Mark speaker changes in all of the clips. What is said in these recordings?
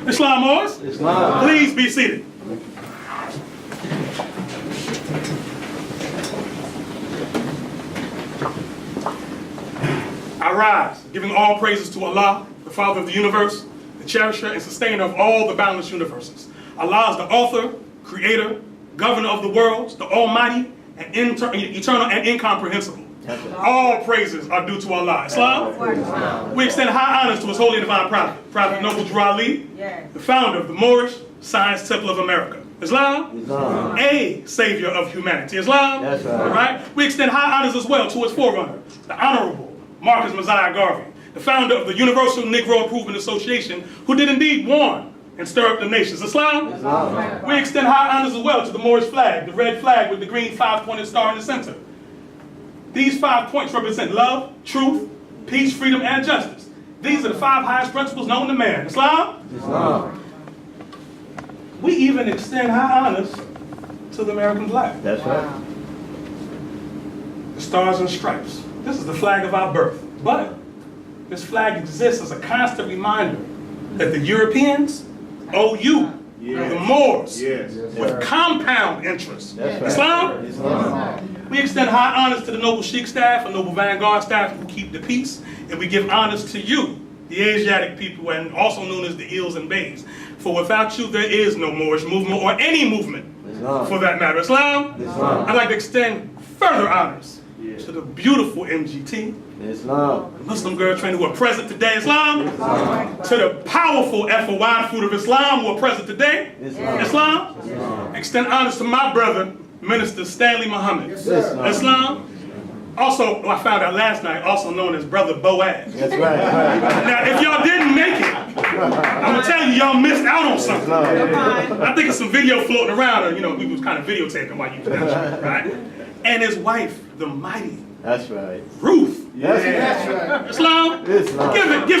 Speaker 1: Islam, Mosque?
Speaker 2: Islam.
Speaker 1: Please be seated. I rise, giving all praises to Allah, the Father of the universe, the cherisher and sustainer of all the boundless universes. Allah is the author, creator, governor of the worlds, the almighty, and eternal and incomprehensible. All praises are due to Allah. Islam? We extend high honors to his holy and divine prophet, Prophet Noble Drew Ali, the founder of the Moorish Science Temple of America. Islam? A savior of humanity. Islam?
Speaker 2: That's right.
Speaker 1: Right? We extend high honors as well to his forerunner, the Honorable Marcus Mosiah Garvey, the founder of the Universal Negro Improvement Association, who did indeed warn and stir up the nations. Islam? We extend high honors as well to the Moorish flag, the red flag with the green five-pointed star in the center. These 5 points represent love, truth, peace, freedom, and justice. These are the 5 highest principles known to man. Islam? We even extend high honors to the American flag.
Speaker 2: That's right.
Speaker 1: The stars and stripes. This is the flag of our birth. But this flag exists as a constant reminder that the Europeans owe you, the Moors, with compound interest.
Speaker 2: That's right.
Speaker 1: Islam? We extend high honors to the noble Sheik staff and noble Vanguard staff who keep the peace, and we give honors to you, the Asiatic people, and also known as the Eels and Bays. For without you, there is no Moorish movement or any movement, for that matter. Islam? I'd like to extend further honors to the beautiful MGT, the Muslim girl trainer who are present today. Islam? To the powerful FOI Fruit of Islam who are present today. Islam? Extend honors to my brother, Minister Stanley Muhammad. Islam? Also, I found out last night, also known as Brother Boaz.
Speaker 2: That's right.
Speaker 1: Now, if y'all didn't make it, I'm gonna tell you, y'all missed out on something. I think it's some video floating around, or we was kind of videotaping while you was there, right? And his wife, the mighty
Speaker 2: That's right.
Speaker 1: Ruth.
Speaker 2: That's right.
Speaker 1: Islam? Give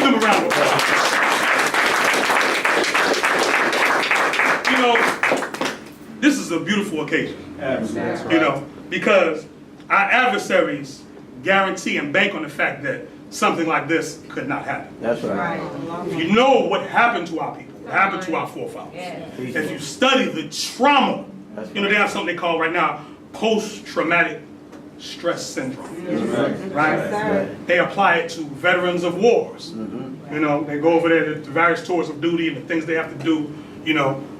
Speaker 1: them a round of applause. This is a beautiful occasion. Because our adversaries guarantee and bank on the fact that something like this could not happen.
Speaker 2: That's right.
Speaker 1: If you know what happened to our people, what happened to our forefathers, if you study the trauma, they have something they call right now post-traumatic stress syndrome. Right? They apply it to veterans of wars. They go over there to various tours of duty and the things they have to do,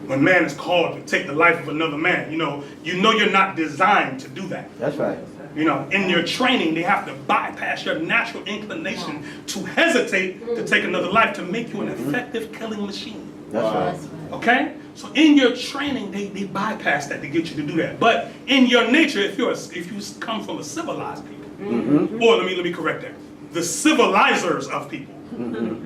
Speaker 1: when man is called to take the life of another man. You're not designed to do that.
Speaker 2: That's right.
Speaker 1: In your training, they have to bypass your natural inclination to hesitate to take another life to make you an effective killing machine.
Speaker 2: That's right.
Speaker 1: Okay? So in your training, they bypass that to get you to do that. But in your nature, if you come from a civilized people, or let me correct that, the civilizers of people,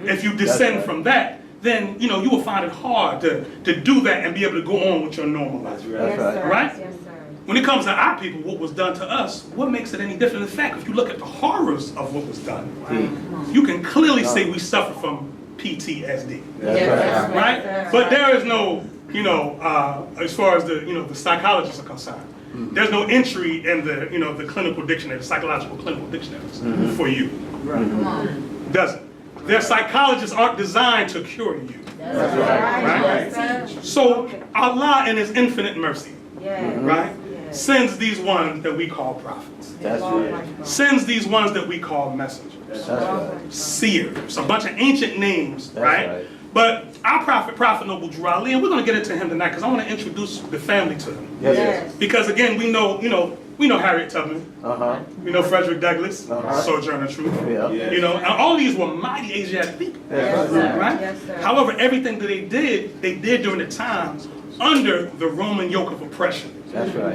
Speaker 1: if you descend from that, then you will find it hard to do that and be able to go on with your normal life. Right?
Speaker 3: Yes, sir.
Speaker 1: When it comes to our people, what was done to us, what makes it any different? In fact, if you look at the horrors of what was done, you can clearly say we suffer from PTSD. Right? But there is no, as far as the psychologists are concerned, there's no entry in the clinical dictionary, the psychological clinical dictionaries for you. Doesn't. Their psychologists aren't designed to cure you. Right? So Allah in his infinite mercy, right, sends these ones that we call prophets. Sends these ones that we call messengers. Seers, a bunch of ancient names, right? But our Prophet Noble Drew Ali, and we're going to get into him tonight because I want to introduce the family to him. Because again, we know Harriet Tubman, we know Frederick Douglass, Sojourner Truth, and all these were mighty Asiatic people, right? However, everything that they did during the time under the Roman yoke of oppression.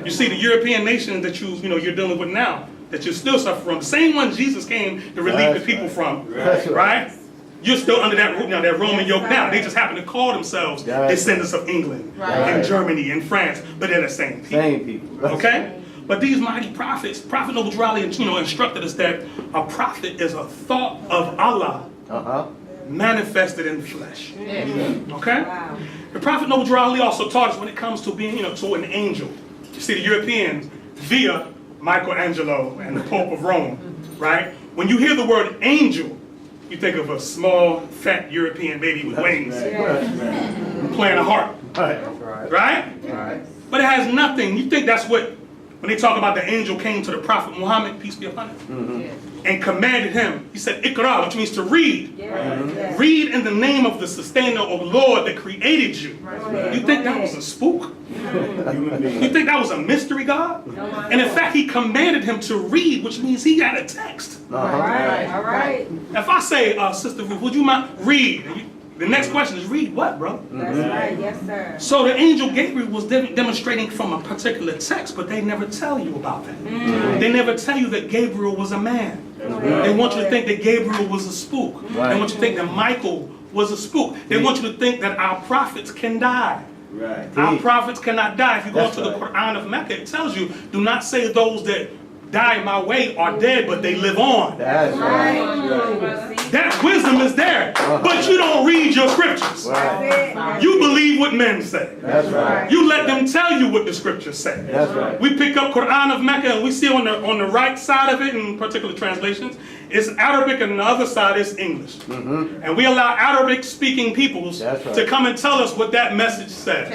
Speaker 1: You see, the European nations that you're dealing with now, that you still suffer from, the same one Jesus came to relieve the people from, right? You're still under that Roman yoke now. They just happen to call themselves descendants of England and Germany and France, but they're the same people. Okay? But these mighty prophets, Prophet Noble Drew Ali, instructed us that a prophet is a thought of Allah manifested in flesh. Okay? The Prophet Noble Drew Ali also taught us when it comes to being, to an angel. You see, the Europeans, via Michelangelo and the Pope of Rome, right? When you hear the word angel, You think of a small, fat European baby with wings playing a harp, right? But it has nothing. You think that's what, when they talk about the angel came to the Prophet Muhammad, peace be upon him, and commanded him, he said, Iqra, which means to read. Read in the name of the sustainer or Lord that created you. You think that was a spook? You think that was a mystery God? And in fact, he commanded him to read, which means he got a text.
Speaker 3: All right.
Speaker 1: If I say, Sister Ruth, would you mind read? The next question is read what, bro?
Speaker 3: That's right, yes, sir.
Speaker 1: So the angel Gabriel was demonstrating from a particular text, but they never tell you about that. They never tell you that Gabriel was a man. They want you to think that Gabriel was a spook. They want you to think that Michael was a spook. They want you to think that our prophets can die. Our prophets cannot die. If you go to the Quran of Mecca, it tells you, do not say those that die my way are dead, but they live on.
Speaker 2: That's right.
Speaker 1: That wisdom is there, but you don't read your scriptures. You believe what men say.
Speaker 2: That's right.
Speaker 1: You let them tell you what the scriptures say.
Speaker 2: That's right.
Speaker 1: We pick up Quran of Mecca and we see on the right side of it, in particular translations, it's Arabic and on the other side is English. And we allow Arabic speaking peoples to come and tell us what that message says.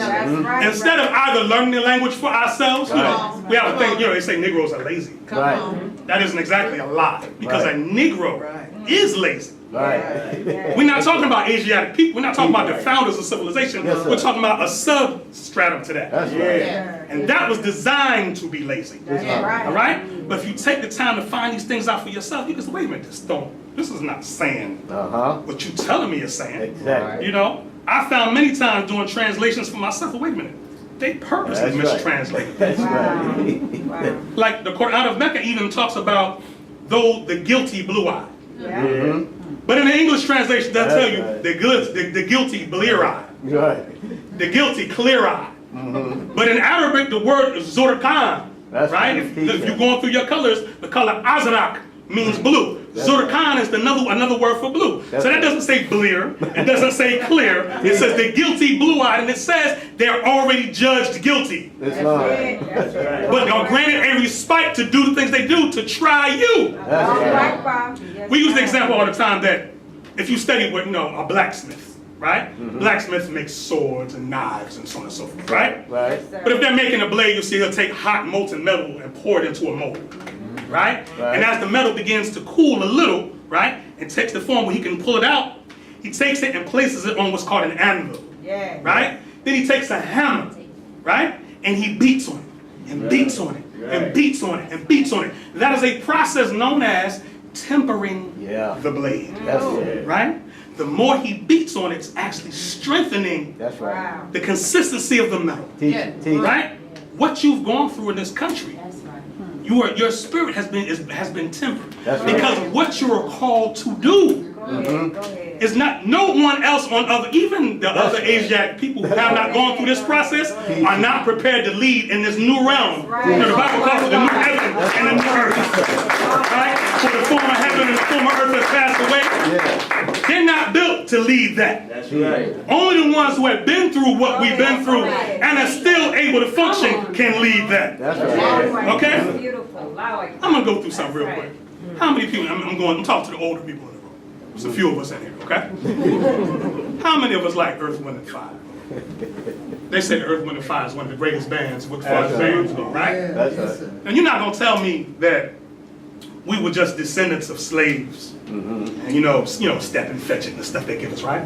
Speaker 1: Instead of either learning the language for ourselves, you know, we have a thing, you know, they say Negroes are lazy. That isn't exactly a lie, because a Negro is lazy. We're not talking about Asiatic people. We're not talking about the founders of civilization. We're talking about a substratum to that.
Speaker 2: That's right.
Speaker 1: And that was designed to be lazy.
Speaker 3: Right.
Speaker 1: All right? But if you take the time to find these things out for yourself, you can say, wait a minute, this is not saying what you're telling me is saying.
Speaker 2: Exactly.
Speaker 1: You know? I found many times doing translations for myself, wait a minute, they purposely mistranslate.
Speaker 2: That's right.
Speaker 1: Like the Quran of Mecca even talks about though the guilty blue-eyed. But in the English translation, they'll tell you the guilty blear-eyed. The guilty clear-eyed. But in Arabic, the word is zurqan. Right? If you're going through your colors, the color azrak means blue. Zurqan is another word for blue. So that doesn't say blear. It doesn't say clear. It says the guilty blue-eyed, and it says they're already judged guilty.
Speaker 2: That's right.
Speaker 1: But are granted a respite to do the things they do to try you. We use the example all the time that if you study with, a blacksmith, right? Blacksmiths make swords and knives and so on and so forth, right? But if they're making a blade, you'll see he'll take hot molten metal and pour it into a mold, right? And as the metal begins to cool a little, right, and takes the form where he can pull it out, he takes it and places it on what's called an anvil, right? Then he takes a hammer, right, and he beats on it, and beats on it, and beats on it, and beats on it. That is a process known as tempering the blade, right? The more he beats on it, it's actually strengthening the consistency of the metal, right? What you've gone through in this country, your spirit has been tempered because what you are called to do is not no one else on even the other Asiatic people who have not gone through this process are not prepared to lead in this new realm. The Bible calls it the new heaven and the new earth. Right? For the former heaven and the former earth has passed away. They're not built to lead that.
Speaker 2: That's right.
Speaker 1: Only the ones who have been through what we've been through and are still able to function can lead that.
Speaker 2: That's right.
Speaker 1: Okay? I'm gonna go through something real quick. How many people? I'm talking to the older people in the room. There's a few of us in here, okay? How many of us like Earth, Wind, and Fire? They say the Earth, Wind, and Fire is one of the greatest bands, as far as bands go, right?
Speaker 2: That's right.
Speaker 1: And you're not gonna tell me that we were just descendants of slaves, and step and fetch it and the stuff they give us, right?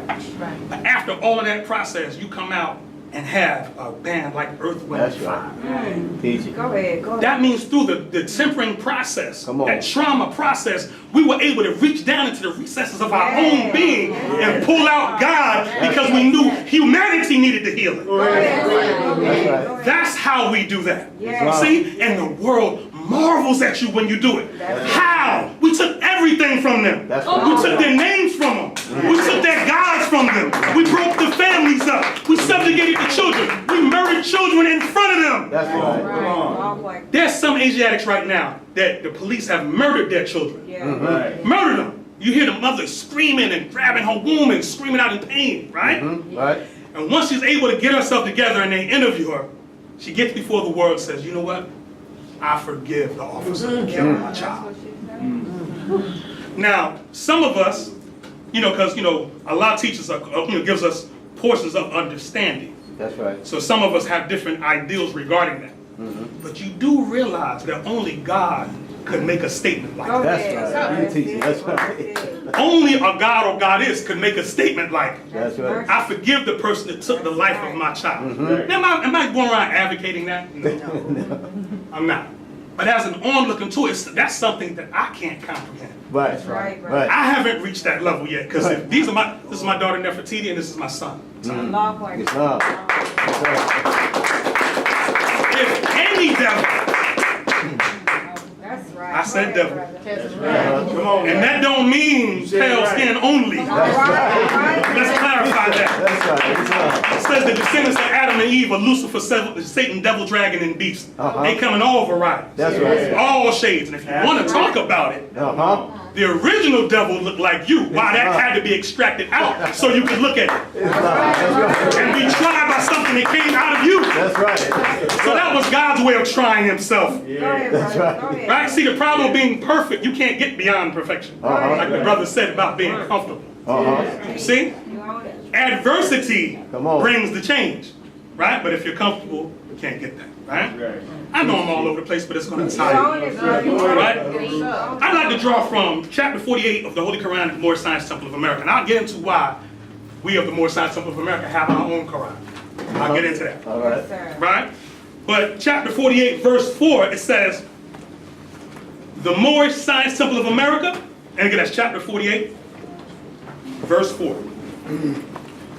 Speaker 1: But after all of that process, you come out and have a band like Earth, Wind, and Fire.
Speaker 3: Go ahead.
Speaker 1: That means through the tempering process, that trauma process, we were able to reach down into the recesses of our own being and pull out God because we knew humanity needed the healing. That's how we do that. See? And the world marvels at you when you do it. How? We took everything from them. We took their names from them. We took their gods from them. We broke the families up. We subjugated the children. We murdered children in front of them.
Speaker 2: That's right.
Speaker 1: There's some Asiatics right now that the police have murdered their children. Murdered them. You hear the mother screaming and grabbing her womb and screaming out in pain, right? And once she's able to get herself together and they interview her, she gets before the world and says, you know what? I forgive the officer who killed my child. Now, some of us You know, because, you know, Allah teaches us, you know, gives us portions of understanding.
Speaker 4: That's right.
Speaker 1: So some of us have different ideals regarding that. But you do realize that only God could make a statement like
Speaker 3: Go
Speaker 1: that.
Speaker 4: That's
Speaker 3: ahead.
Speaker 4: right. You teach it. That's
Speaker 3: That's
Speaker 4: right.
Speaker 3: it.
Speaker 1: Only a God or goddess could make a statement like,
Speaker 4: That's right.
Speaker 1: I forgive the person that took the life of my child. Now, am I going around advocating that? No. I'm not. But as an onlooking to it, that's something that I can't comprehend.
Speaker 4: Right.
Speaker 3: That's right,
Speaker 4: Right.
Speaker 1: I haven't reached that level yet, because this is my daughter Nefertiti, and this is my son.
Speaker 3: Allahu Akbar.
Speaker 4: Islam. That's right.
Speaker 1: If any devil,
Speaker 3: That's right.
Speaker 1: I said
Speaker 3: Go ahead,
Speaker 1: devil.
Speaker 3: brother.
Speaker 2: That's right.
Speaker 5: Come on,
Speaker 1: and that don't mean pale skin only.
Speaker 3: All right.
Speaker 1: Let's clarify that.
Speaker 4: That's right. Islam.
Speaker 1: It says the descendants of Adam and Eve are Lucifer, Satan, devil, dragon, and beast. They come in all varieties.
Speaker 4: That's right.
Speaker 1: All shades. And if you want to talk about it, the original devil looked like you. Why that had to be extracted out so you could look at it and be tried by something that came out of you.
Speaker 4: That's right.
Speaker 1: So that was God's way of trying himself.
Speaker 3: Go ahead, brother. Go ahead.
Speaker 1: Right? See, the problem of being perfect, you can't get beyond perfection. Like the brother said about being comfortable. See?
Speaker 3: You own it.
Speaker 1: Adversity
Speaker 4: Come on.
Speaker 1: brings the change. Right? But if you're comfortable, you can't get that. Right? I know I'm all over the place, but it's going to
Speaker 3: You
Speaker 1: tire
Speaker 3: own
Speaker 1: you.
Speaker 3: it, brother.
Speaker 1: Right?
Speaker 3: Right?
Speaker 1: I'd like to draw from chapter 48 of the Holy Quran of the Moorish Science Temple of America. And I'll get into why we of the Moorish Science Temple of America have our own Quran. I'll get into that.
Speaker 4: All right.
Speaker 3: Yes, sir.
Speaker 1: Right? But chapter 48, verse 4, it says, the Moorish Science Temple of America, and again, that's chapter 48, verse 4.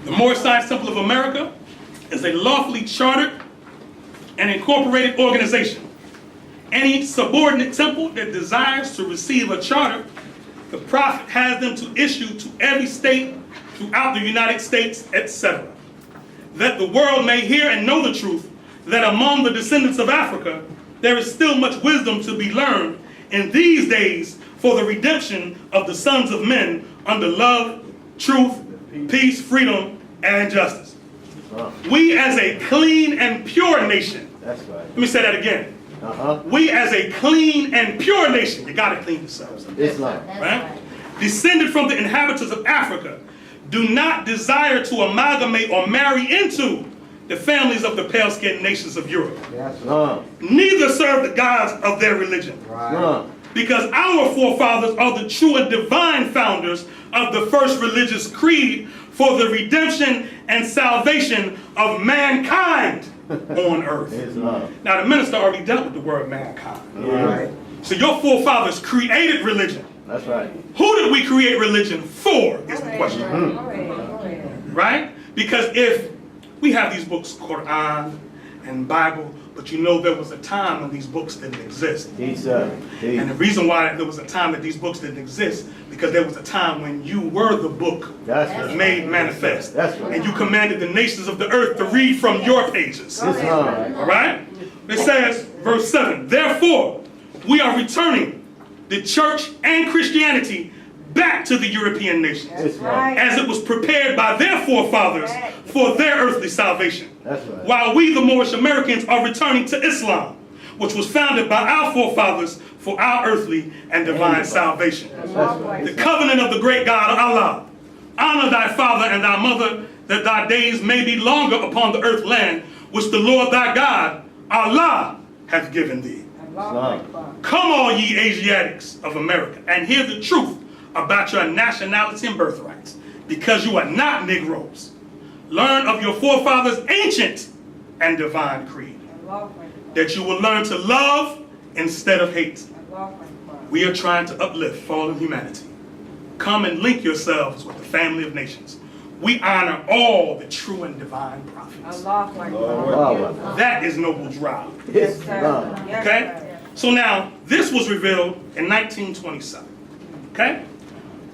Speaker 1: The Moorish Science Temple of America is a lawfully chartered and incorporated organization. Any subordinate temple that desires to receive a charter, the Prophet has them to issue to every state throughout the United States, etc. That the world may hear and know the truth, that among the descendants of Africa, there is still much wisdom to be learned in these days for the redemption of the sons of men under love, truth, peace, freedom, and justice. We as a clean and pure nation,
Speaker 4: That's right.
Speaker 1: let me say that again. We as a clean and pure nation, you gotta clean yourselves,
Speaker 4: Islam.
Speaker 1: right? Descended from the inhabitants of Africa, do not desire to amalgamate or marry into the families of the pale-skinned nations of Europe.
Speaker 4: Islam.
Speaker 1: Neither serve the gods of their religion.
Speaker 4: Islam.
Speaker 1: Because our forefathers are the true and divine founders of the first religious creed for the redemption and salvation of mankind on earth.
Speaker 4: Islam.
Speaker 1: Now, the minister already dealt with the word mankind.
Speaker 4: Right.
Speaker 1: So your forefathers created religion.
Speaker 4: That's right.
Speaker 1: Who did we create religion for is the question,
Speaker 3: Go ahead. Go ahead.
Speaker 1: right? Because if we have these books, Quran and Bible, but you know there was a time when these books didn't exist.
Speaker 4: Teach, sir. Teach.
Speaker 1: And the reason why there was a time that these books didn't exist, because there was a time when you were the book
Speaker 4: That's right.
Speaker 1: made manifest.
Speaker 4: That's right.
Speaker 1: And you commanded the nations of the earth to read from your pages.
Speaker 4: Islam.
Speaker 1: All right? It says, verse 7, therefore, we are returning the church and Christianity back to the European nations,
Speaker 3: That's right.
Speaker 1: as it was prepared by their forefathers for their earthly salvation.
Speaker 4: That's right.
Speaker 1: While we, the Moorish Americans, are returning to Islam, which was founded by our forefathers for our earthly and divine salvation. The covenant of the great God, Allah. Honor thy father and thy mother, that thy days may be longer upon the earth land, which the Lord thy God, Allah, hath given thee. Come all ye Asiatics of America, and hear the truth about your nationality and birthrights, because you are not Negroes. Learn of your forefathers' ancient and divine creed, that you will learn to love instead of hate. We are trying to uplift fallen humanity. Come and link yourselves with the family of nations. We honor all the true and divine prophets.
Speaker 4: Wow.
Speaker 1: That is noble drive.
Speaker 4: Islam.
Speaker 1: Okay? So now, this was revealed in 1927. Okay?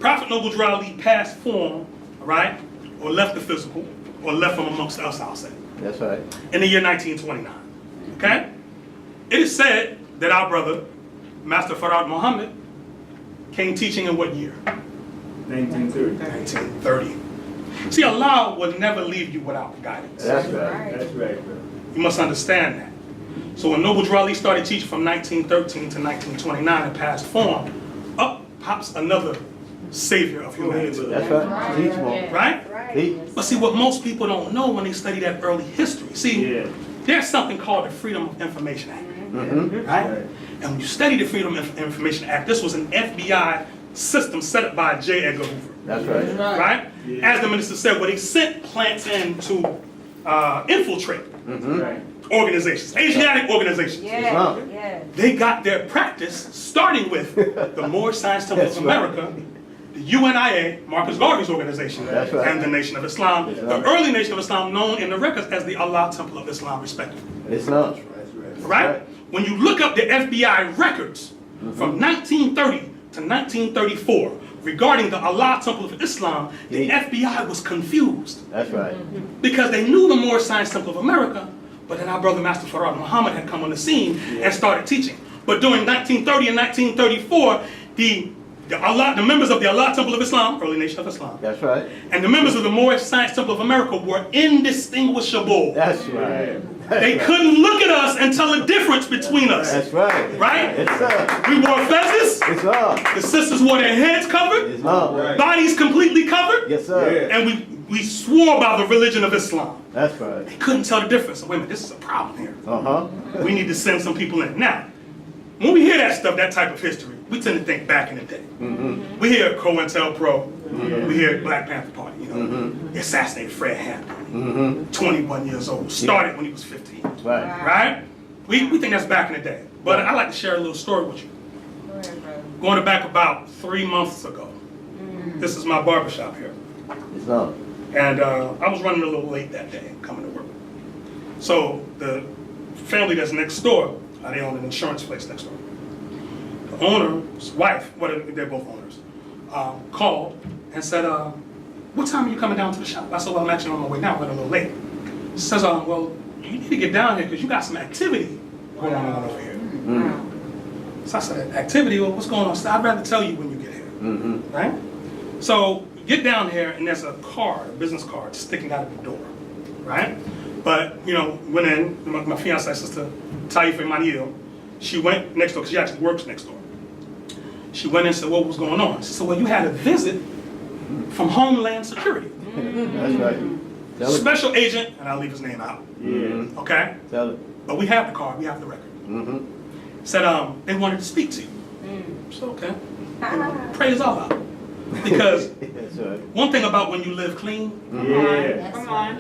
Speaker 1: Prophet Noble Drew Ali passed form, all right, or left the physical, or left from amongst us, I'll say,
Speaker 4: That's right.
Speaker 1: in the year 1929. Okay? It is said that our brother, Master Farad Muhammad, came teaching in what year?
Speaker 5: 1930.
Speaker 1: 1930. See, Allah will never leave you without guidance.
Speaker 4: That's right.
Speaker 5: That's right, bro.
Speaker 1: You must understand that. So when Noble Drew Ali started teaching from 1913 to 1929 in past form, up pops another savior of humanity.
Speaker 4: That's right. Teach more.
Speaker 1: Right?
Speaker 4: Teach.
Speaker 1: But see, what most people don't know when they study that early history, see,
Speaker 5: Yeah.
Speaker 1: there's something called the Freedom of Information Act,
Speaker 4: Mm-hmm.
Speaker 1: right? And when you study the Freedom of Information Act, this was an FBI system set up by J. Edgar Hoover,
Speaker 4: That's right.
Speaker 1: right?
Speaker 5: Yeah.
Speaker 1: As the minister said, where they sent plants in to infiltrate
Speaker 4: Mm-hmm.
Speaker 5: Right.
Speaker 1: organizations, Asiatic organizations.
Speaker 3: Yeah, yeah.
Speaker 1: They got their practice starting with the Moorish Science Temple of
Speaker 4: That's right.
Speaker 1: America, the UNIA, Marcus Garvey's organization,
Speaker 4: That's right.
Speaker 1: and the Nation of Islam,
Speaker 4: That's
Speaker 1: the
Speaker 4: right.
Speaker 1: early Nation of Islam known in the records as the Allah Temple of Islam, respectively.
Speaker 4: Islam.
Speaker 1: Right?
Speaker 4: Right.
Speaker 1: When you look up the FBI records from 1930 to 1934 regarding the Allah Temple of Islam, the
Speaker 4: Yeah.
Speaker 1: FBI was confused
Speaker 4: That's right.
Speaker 1: because they knew the Moorish Science Temple of America, but then our brother Master Farad Muhammad had come on the scene and started teaching. But during 1930 and 1934, the members of the Allah Temple of Islam, early Nation of Islam,
Speaker 4: That's right.
Speaker 1: and the members of the Moorish Science Temple of America were indistinguishable.
Speaker 4: That's right. That's
Speaker 1: They
Speaker 4: right.
Speaker 1: couldn't look at us and tell the difference between us.
Speaker 4: That's right.
Speaker 1: Right?
Speaker 4: Yes, sir.
Speaker 1: We wore fezzes.
Speaker 4: Islam.
Speaker 1: The sisters wore their heads covered,
Speaker 4: Islam.
Speaker 5: Right.
Speaker 1: bodies completely covered,
Speaker 4: Yes, sir.
Speaker 5: Yeah.
Speaker 1: and we swore by the religion of Islam.
Speaker 4: That's right.
Speaker 1: They couldn't tell the difference. So wait a minute, this is a problem here.
Speaker 4: Uh-huh.
Speaker 1: We need to send some people in. Now, when we hear that stuff, that type of history, we tend to think back in the day.
Speaker 4: Mm-hmm.
Speaker 1: We hear COINTELPRO,
Speaker 5: Yeah.
Speaker 1: we hear Black Panther Party, you know,
Speaker 4: Mm-hmm.
Speaker 1: they assassinated Fred Hampton,
Speaker 4: Mm-hmm.
Speaker 1: 21 years old, started when he was 15,
Speaker 4: Right.
Speaker 1: right? We think that's back in the day. But I'd like to share a little story with you.
Speaker 3: Go ahead, brother.
Speaker 1: Going back about 3 months ago, this is my barbershop here.
Speaker 4: Islam.
Speaker 1: And I was running a little late that day, coming to work. So the family that's next door, they own an insurance place next door. The owner's wife, well, they're both owners, called and said, what time are you coming down to the shop? I said, well, I'm actually on my way now, but a little late. She says, well, you need to get down here because you got some activity going on over here. So I said, activity? Well, what's going on? So I'd rather tell you when you get here,
Speaker 4: Mm-hmm.
Speaker 1: right? So get down here and there's a card, a business card sticking out of the door, right? But, you know, went in, my fiancée, sister, Taifa Maniel, she went next door, because she actually works next door. She went in and said, what was going on? She said, well, you had a visit from Homeland Security.
Speaker 4: That's right. Tell it.
Speaker 1: Special agent, and I'll leave his name out,
Speaker 5: Yeah.
Speaker 1: okay?
Speaker 4: Tell it.
Speaker 1: But we have the card, we have the record.
Speaker 4: Mm-hmm.
Speaker 1: Said, they wanted to speak to you. So, okay. Praise Allah. Because
Speaker 4: That's right.
Speaker 1: one thing about when you live clean,
Speaker 5: Yeah.
Speaker 3: Come on.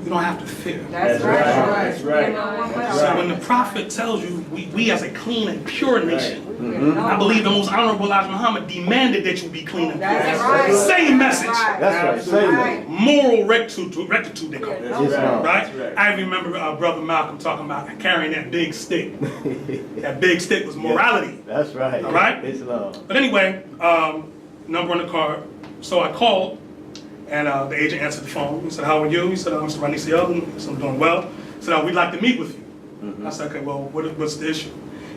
Speaker 1: you don't have to fear.
Speaker 3: That's
Speaker 5: right.
Speaker 3: right.
Speaker 5: That's right.
Speaker 3: You know what?
Speaker 5: That's
Speaker 1: So
Speaker 5: right.
Speaker 1: when the prophet tells you, we as a clean and pure nation,
Speaker 4: Mm-hmm.
Speaker 1: I believe the most honorable Elijah Muhammad demanded that you be clean and pure.
Speaker 3: That's right.
Speaker 1: Same message.
Speaker 4: That's right. Say that.
Speaker 1: Moral rectitude they call it.
Speaker 5: That's
Speaker 4: Islam.
Speaker 1: Right?
Speaker 5: That's right.
Speaker 1: I remember Brother Malcolm talking about carrying that big stick. That big stick was morality.
Speaker 4: That's right.
Speaker 1: All right?
Speaker 4: Islam.
Speaker 1: But anyway, number on the card. So I called, and the agent answered the phone. He said, how are you? He said, Mr. Ranesi-El. He said, I'm doing well. He said, we'd like to meet with you. I said, okay, well, what's the issue?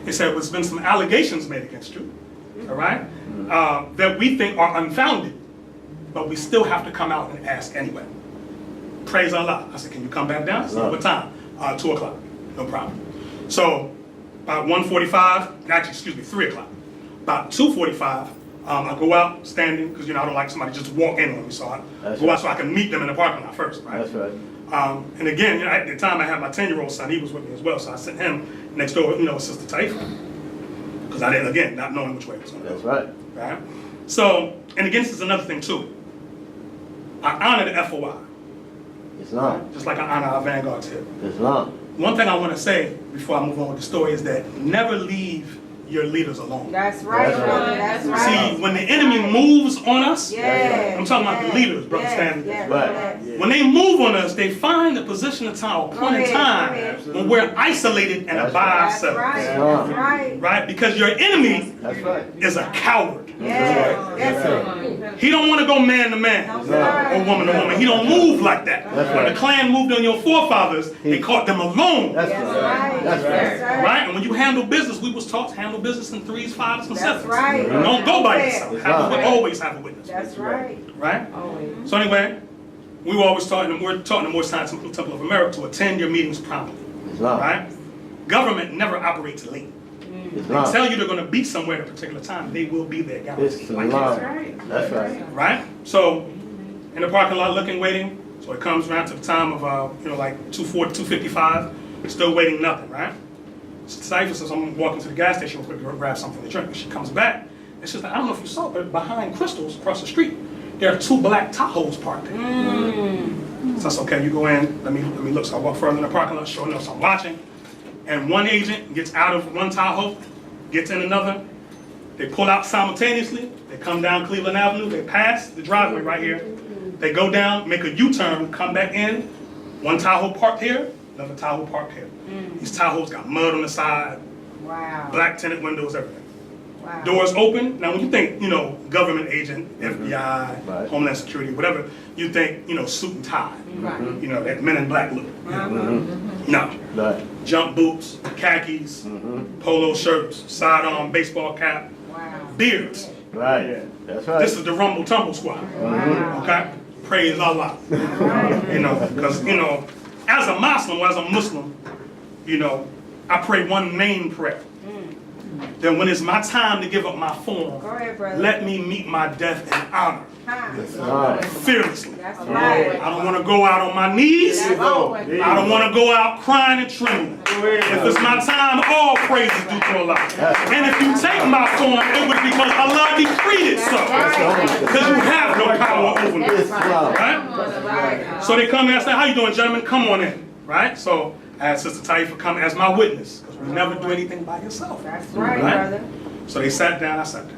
Speaker 1: He said, there's been some allegations made against you, all right, that we think are unfounded, but we still have to come out and ask anyway. Praise Allah. I said, can you come back down? He said, what time? 2 o'clock. No problem. So about 1:45, actually, excuse me, 3 o'clock. About 2:45, I go out standing, because, you know, I don't like somebody just walk in on me, so I
Speaker 4: That's
Speaker 1: go out
Speaker 4: right.
Speaker 1: so I can meet them in the parking lot first, right?
Speaker 4: That's right.
Speaker 1: And again, you know, at the time I had my 10-year-old son, he was with me as well, so I sent him next door, you know, with Sister Taifa. Because I didn't, again, not knowing which way it was going to go.
Speaker 4: That's right.
Speaker 1: Right? So, and again, this is another thing too. I honor the FOI,
Speaker 4: Islam.
Speaker 1: just like I honor our vanguards here.
Speaker 4: Islam.
Speaker 1: One thing I want to say before I move on with the story is that never leave your leaders alone.
Speaker 3: That's right,
Speaker 4: That's
Speaker 3: brother.
Speaker 4: right.
Speaker 3: That's right.
Speaker 1: See, when the enemy moves on us,
Speaker 3: Yeah.
Speaker 1: I'm talking about the leaders, Brother
Speaker 3: Yeah.
Speaker 1: Stanley.
Speaker 3: Yeah.
Speaker 4: Right.
Speaker 3: Yeah.
Speaker 1: when they move on us, they find a position of time, a point in
Speaker 3: Go
Speaker 1: time
Speaker 3: ahead.
Speaker 1: when we're isolated and
Speaker 4: That's
Speaker 1: by
Speaker 4: right.
Speaker 3: That's
Speaker 1: ourselves.
Speaker 3: right.
Speaker 4: Islam.
Speaker 3: That's right.
Speaker 1: Right? Because your enemy
Speaker 4: That's right.
Speaker 1: is a coward.
Speaker 3: Yeah.
Speaker 4: That's
Speaker 3: Yes.
Speaker 1: He don't want to go man to man.
Speaker 3: That's
Speaker 4: No.
Speaker 3: right.
Speaker 1: Or woman to woman. He don't move like that.
Speaker 4: That's
Speaker 1: When
Speaker 4: right.
Speaker 1: the Klan moved on your forefathers, they caught them alone.
Speaker 4: That's
Speaker 3: That's
Speaker 4: right.
Speaker 3: right.
Speaker 4: That's right.
Speaker 3: That's right.
Speaker 1: Right? And when you handle business, we was taught to handle business in 3s, 5s, and 7s.
Speaker 3: That's right.
Speaker 1: Don't go by
Speaker 3: That's
Speaker 1: yourself.
Speaker 4: right.
Speaker 1: Always have a witness.
Speaker 3: That's right.
Speaker 1: Right?
Speaker 3: Always.
Speaker 1: So anyway, we were always taught, and we're taught in the Moorish Science Temple of America to attend your meetings promptly.
Speaker 4: Islam.
Speaker 1: Right? Government never operates late.
Speaker 4: It's
Speaker 1: They
Speaker 4: not.
Speaker 1: tell you they're going to be somewhere at a particular time, they will be there.
Speaker 4: It's
Speaker 1: Guaranteed. Like
Speaker 4: not.
Speaker 1: this.
Speaker 4: That's right.
Speaker 1: Right? So, in the parking lot looking, waiting. So it comes around to the time of, like 2:40, 2:55. Still waiting, nothing, right? Cypher says, I'm walking to the gas station real quick to grab something to drink. She comes back, and she's like, I don't know if you saw, but behind Crystal's across the street, there are 2 black Tahoes parked there. So I said, okay, you go in, let me look. So I walk further in the parking lot, sure enough, so I'm watching. And one agent gets out of one Tahoe, gets in another. They pull out simultaneously. They come down Cleveland Avenue. They pass the driveway right here. They go down, make a U-turn, come back in. One Tahoe parked here, another Tahoe parked here. These Tahoes got mud on the side,
Speaker 2: Wow.
Speaker 1: black tinted windows, everything.
Speaker 2: Wow.
Speaker 1: Doors open. Now, when you think, government agent, FBI,
Speaker 4: Right.
Speaker 1: Homeland Security, whatever, you think, suit and tie.
Speaker 2: Right.
Speaker 1: That men in black look. No.
Speaker 4: Right.
Speaker 1: Jump boots, khakis, polo shirts, sidearm, baseball cap,
Speaker 2: Wow.
Speaker 1: beards.
Speaker 4: Right. That's right.
Speaker 1: This is the Rumble Tumble Squad.
Speaker 2: Wow.
Speaker 1: Okay? Praise Allah. Because, as a Muslim, or as a Muslim, I pray one main prayer. That when it's my time to give up my form,
Speaker 2: Go ahead, brother.
Speaker 1: let me meet my death in honor,
Speaker 4: Right.
Speaker 1: fearlessly.
Speaker 2: That's right.
Speaker 1: I don't want to go out on my knees.
Speaker 2: That's right.
Speaker 1: I don't want to go out crying and trembling. If it's my time, all praise is due to Allah. And if you take my form, it was because Allah decreed it so. Because you have no power over me.
Speaker 4: Islam.
Speaker 1: Right?
Speaker 2: Right.
Speaker 1: So they come in and say, how you doing, gentlemen? Come on in. Right? So I asked Sister Taifa come as my witness. Because we never do anything by yourself.
Speaker 2: That's right,
Speaker 1: Right?
Speaker 2: brother.
Speaker 1: So they sat down, I sat down.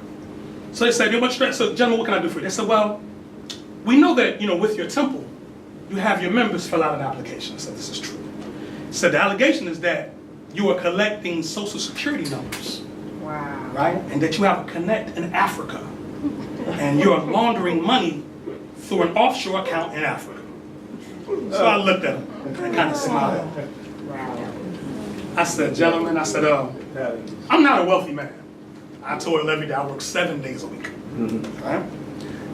Speaker 1: So they said, so gentlemen, what can I do for you? They said, well, we know that, with your temple, you have your members fill out an application. I said, this is true. So the allegation is that you are collecting social security numbers,
Speaker 2: Wow.
Speaker 1: right? And that you have a connect in Africa. And you are laundering money through an offshore account in Africa. So I looked at him and kind of smiled.
Speaker 2: Wow.
Speaker 1: I said, gentlemen, I'm not a wealthy man. I told every day I work 7 days a week. Right?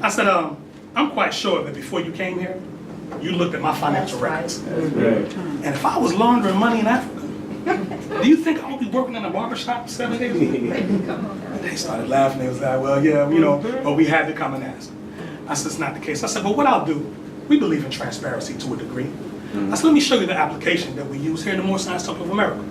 Speaker 1: I said, I'm quite sure that before you came here, you looked at my financial records. And if I was laundering money in Africa, do you think I would be working in a barbershop 7 days a week? They started laughing. They was like, well, yeah, but we had to come and ask. I said, it's not the case. I said, but what I'll do, we believe in transparency to a degree. I said, let me show you the application that we use here in the Moore Science Temple of America.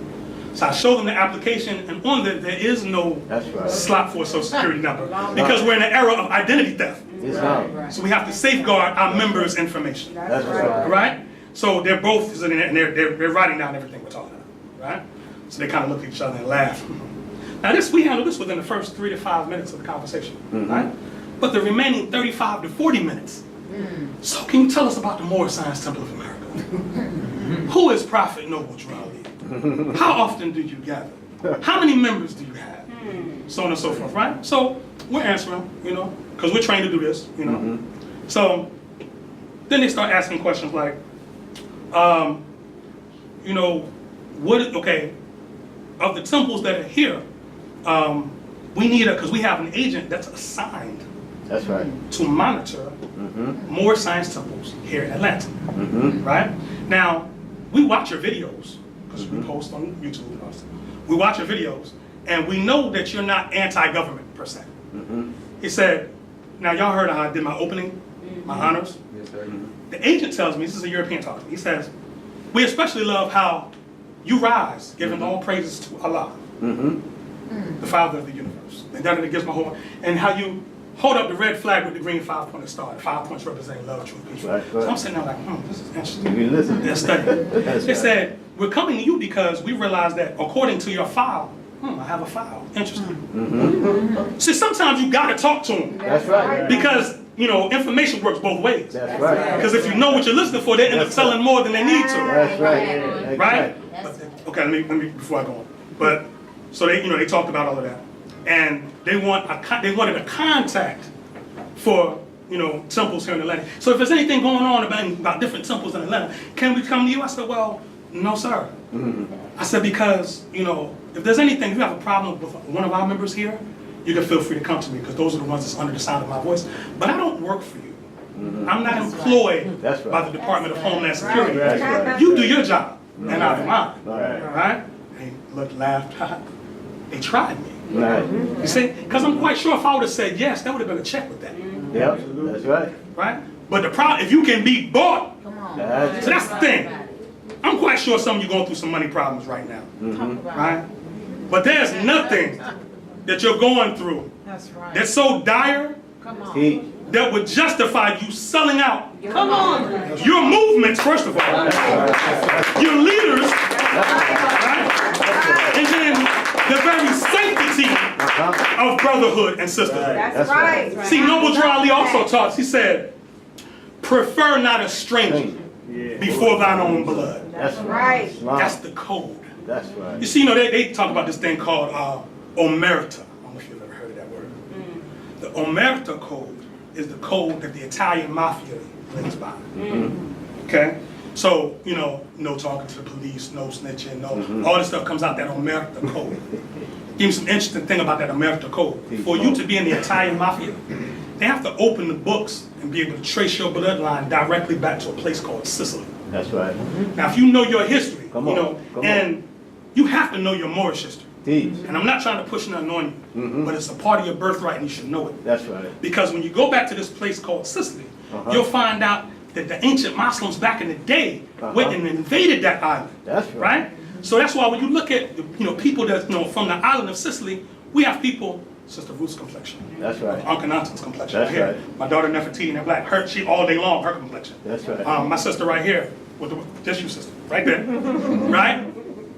Speaker 1: So I showed them the application, and on there is no slot for a social security number because we're in an era of identity theft.
Speaker 4: Islam.
Speaker 1: So we have to safeguard our members' information.
Speaker 2: That's
Speaker 4: right.
Speaker 2: right.
Speaker 1: Right? So they're both sitting there and they're writing down everything we're talking about. Right? So they kind of look at each other and laugh. Now we handled this within the first 3 to 5 minutes of the conversation. Right? But the remaining 35 to 40 minutes. So can you tell us about the Moore Science Temple of America? Who is Prophet Noble Drew? How often do you gather? How many members do you have? So on and so forth, right? So we're answering, because we're trained to do this, So then they start asking questions like, of the temples that are here, we need because we have an agent that's assigned
Speaker 4: That's right.
Speaker 1: to monitor more science temples here in Atlanta, right? Now, we watch your videos, because we post on YouTube and all that. We watch your videos, and we know that you're not anti-government per se. He said, now y'all heard how I did my opening, my honors?
Speaker 5: Yes, sir.
Speaker 1: The agent tells me, this is a European talking, he says, we especially love how you rise, giving all praises to Allah, the Father of the universe. And that it gives my whole, and how you hold up the red flag with the green 5-pointed star. The 5 points representing love, truth, peace.
Speaker 4: Right.
Speaker 1: So I'm sitting there like, this is interesting.
Speaker 4: You listen.
Speaker 1: Let's study.
Speaker 4: That's
Speaker 1: They
Speaker 4: right.
Speaker 1: said, we're coming to you because we realize that according to your file, I have a file. Interesting. See, sometimes you gotta talk to them
Speaker 4: That's right.
Speaker 1: because, information works both ways.
Speaker 4: That's right.
Speaker 1: Because if you know what you're listening for, they end up selling more than they need to.
Speaker 4: That's right.
Speaker 1: Right? Okay, let me before I go on. But so they talked about all of that, and they wanted a contact for temples here in Atlanta. So if there's anything going on about different temples in Atlanta, can we come to you? I said, well, no, sir. I said because if there's anything, if you have a problem with one of our members here, you can feel free to come to me because those are the ones that's under the sound of my voice. But I don't work for you. I'm not employed
Speaker 4: That's right.
Speaker 1: by the Department of Homeland Security.
Speaker 4: That's right.
Speaker 1: You do your job, and I do mine.
Speaker 4: Right.
Speaker 1: Right? And he looked, laughed. they tried me.
Speaker 4: Right.
Speaker 1: You see? Because I'm quite sure if I would have said yes, that would have been a check with that.
Speaker 4: Yep, that's right.
Speaker 1: Right? But the problem, if you can be bought,
Speaker 4: That's
Speaker 1: so that's the thing. I'm quite sure some of you going through some money problems right now. Right? But there's nothing that you're going through
Speaker 2: That's right.
Speaker 1: that's so dire
Speaker 2: Come on.
Speaker 4: Teach.
Speaker 1: that would justify you selling out
Speaker 2: Come on.
Speaker 1: your movements, first of all, your leaders, right? And then the very sanctity of brotherhood and sisterhood.
Speaker 2: That's right.
Speaker 1: See, Noble Drew Ali also taught, he said, prefer not a stranger
Speaker 5: Yeah.
Speaker 1: before thine own blood.
Speaker 4: That's
Speaker 2: Right.
Speaker 1: That's the code.
Speaker 4: That's right.
Speaker 1: You see, they talk about this thing called omerta. I don't know if you've ever heard of that word. The omerta code is the code that the Italian mafia lives by. Okay? So, no talking to the police, no snitching, all this stuff comes out that omerta code. Give me some interesting thing about that omerta code. For you to be in the Italian mafia, they have to open the books and be able to trace your bloodline directly back to a place called Sicily.
Speaker 4: That's right.
Speaker 1: Now, if you know your history,
Speaker 4: Come on, come
Speaker 1: and you have to know your Moorish history.
Speaker 4: Teach.
Speaker 1: And I'm not trying to push nothing on you, but it's a part of your birthright and you should know it.
Speaker 4: That's right.
Speaker 1: Because when you go back to this place called Sicily, you'll find out that the ancient Muslims back in the day went and invaded that island.
Speaker 4: That's right.
Speaker 1: Right? So that's why when you look at people that from the island of Sicily, we have people, Sister Ruth's complexion.
Speaker 4: That's right.
Speaker 1: Uncle Nonsense complexion.
Speaker 4: That's
Speaker 1: right here.
Speaker 4: right.
Speaker 1: My daughter Nefertiti and black. She all day long, her complexion.
Speaker 4: That's right.
Speaker 1: My sister right here, just you sister, right there. Right?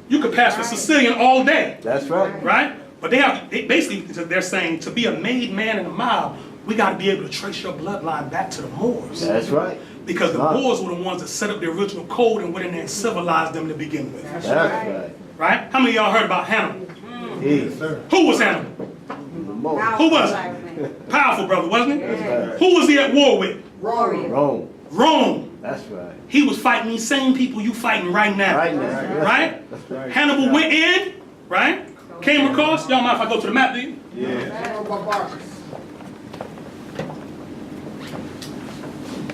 Speaker 1: You could pass for Sicilian all day.
Speaker 4: That's right.
Speaker 1: Right? But they're saying to be a made man in a mob, we got to be able to trace your bloodline back to the Moors.
Speaker 4: That's right.
Speaker 1: Because the Moors were the ones that set up the original code and went in there and civilized them to begin with.
Speaker 4: That's right.
Speaker 1: Right? How many of y'all heard about Hannibal?
Speaker 4: Teach.
Speaker 1: Who was Hannibal? Who was he? Powerful brother, wasn't he?
Speaker 4: That's right.
Speaker 1: Who was he at war with?
Speaker 4: Rome.
Speaker 1: Rome.
Speaker 4: That's right.
Speaker 1: He was fighting these same people you fighting right now.
Speaker 4: Right now.
Speaker 1: Right?
Speaker 4: That's right.
Speaker 1: Hannibal went in, right? Came across. Y'all mind if I go to the map, do you?
Speaker 5: Yeah.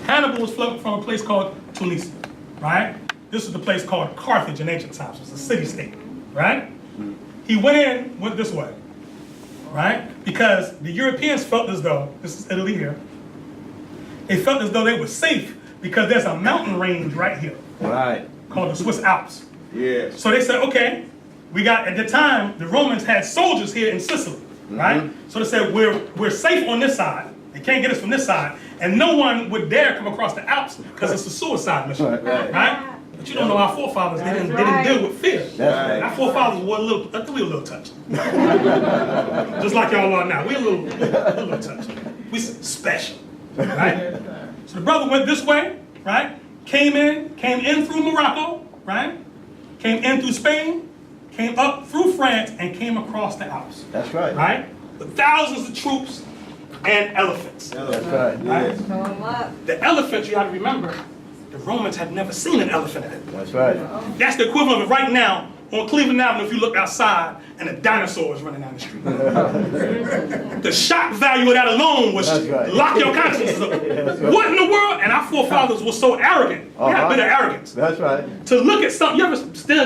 Speaker 1: Hannibal was from a place called Tunisia, right? This is the place called Carthage in ancient times. It was a city-state, right? He went this way, right? Because the Europeans felt as though, this is Italy here, they felt as though they were safe because there's a mountain range right here
Speaker 4: Right.
Speaker 1: called the Swiss Alps.
Speaker 5: Yes.
Speaker 1: So they said, okay, at the time, the Romans had soldiers here in Sicily, right? So they said, we're safe on this side. They can't get us from this side. And no one would dare come across the Alps because it's a suicide mission, right? But you don't know our forefathers, they didn't deal with fear.
Speaker 4: That's right.
Speaker 1: Our forefathers were we a little touched. Just like y'all are now. We a little touched. We special, right? So the brother went this way, right? Came in through Morocco, right? Came in through Spain, came up through France, and came across the Alps,
Speaker 4: That's right.
Speaker 1: right? With thousands of troops and elephants.
Speaker 4: That's right.
Speaker 1: Right? The elephants, you have to remember, the Romans had never seen an elephant.
Speaker 4: That's right.
Speaker 1: That's the equivalent of right now on Cleveland Avenue if you look outside and a dinosaur is running down the street. The shock value of that alone was
Speaker 4: That's right.
Speaker 1: lock your consciences up. What in the world? And our forefathers were so arrogant. We had a bit of arrogance.
Speaker 4: That's right.
Speaker 1: To look at something, you ever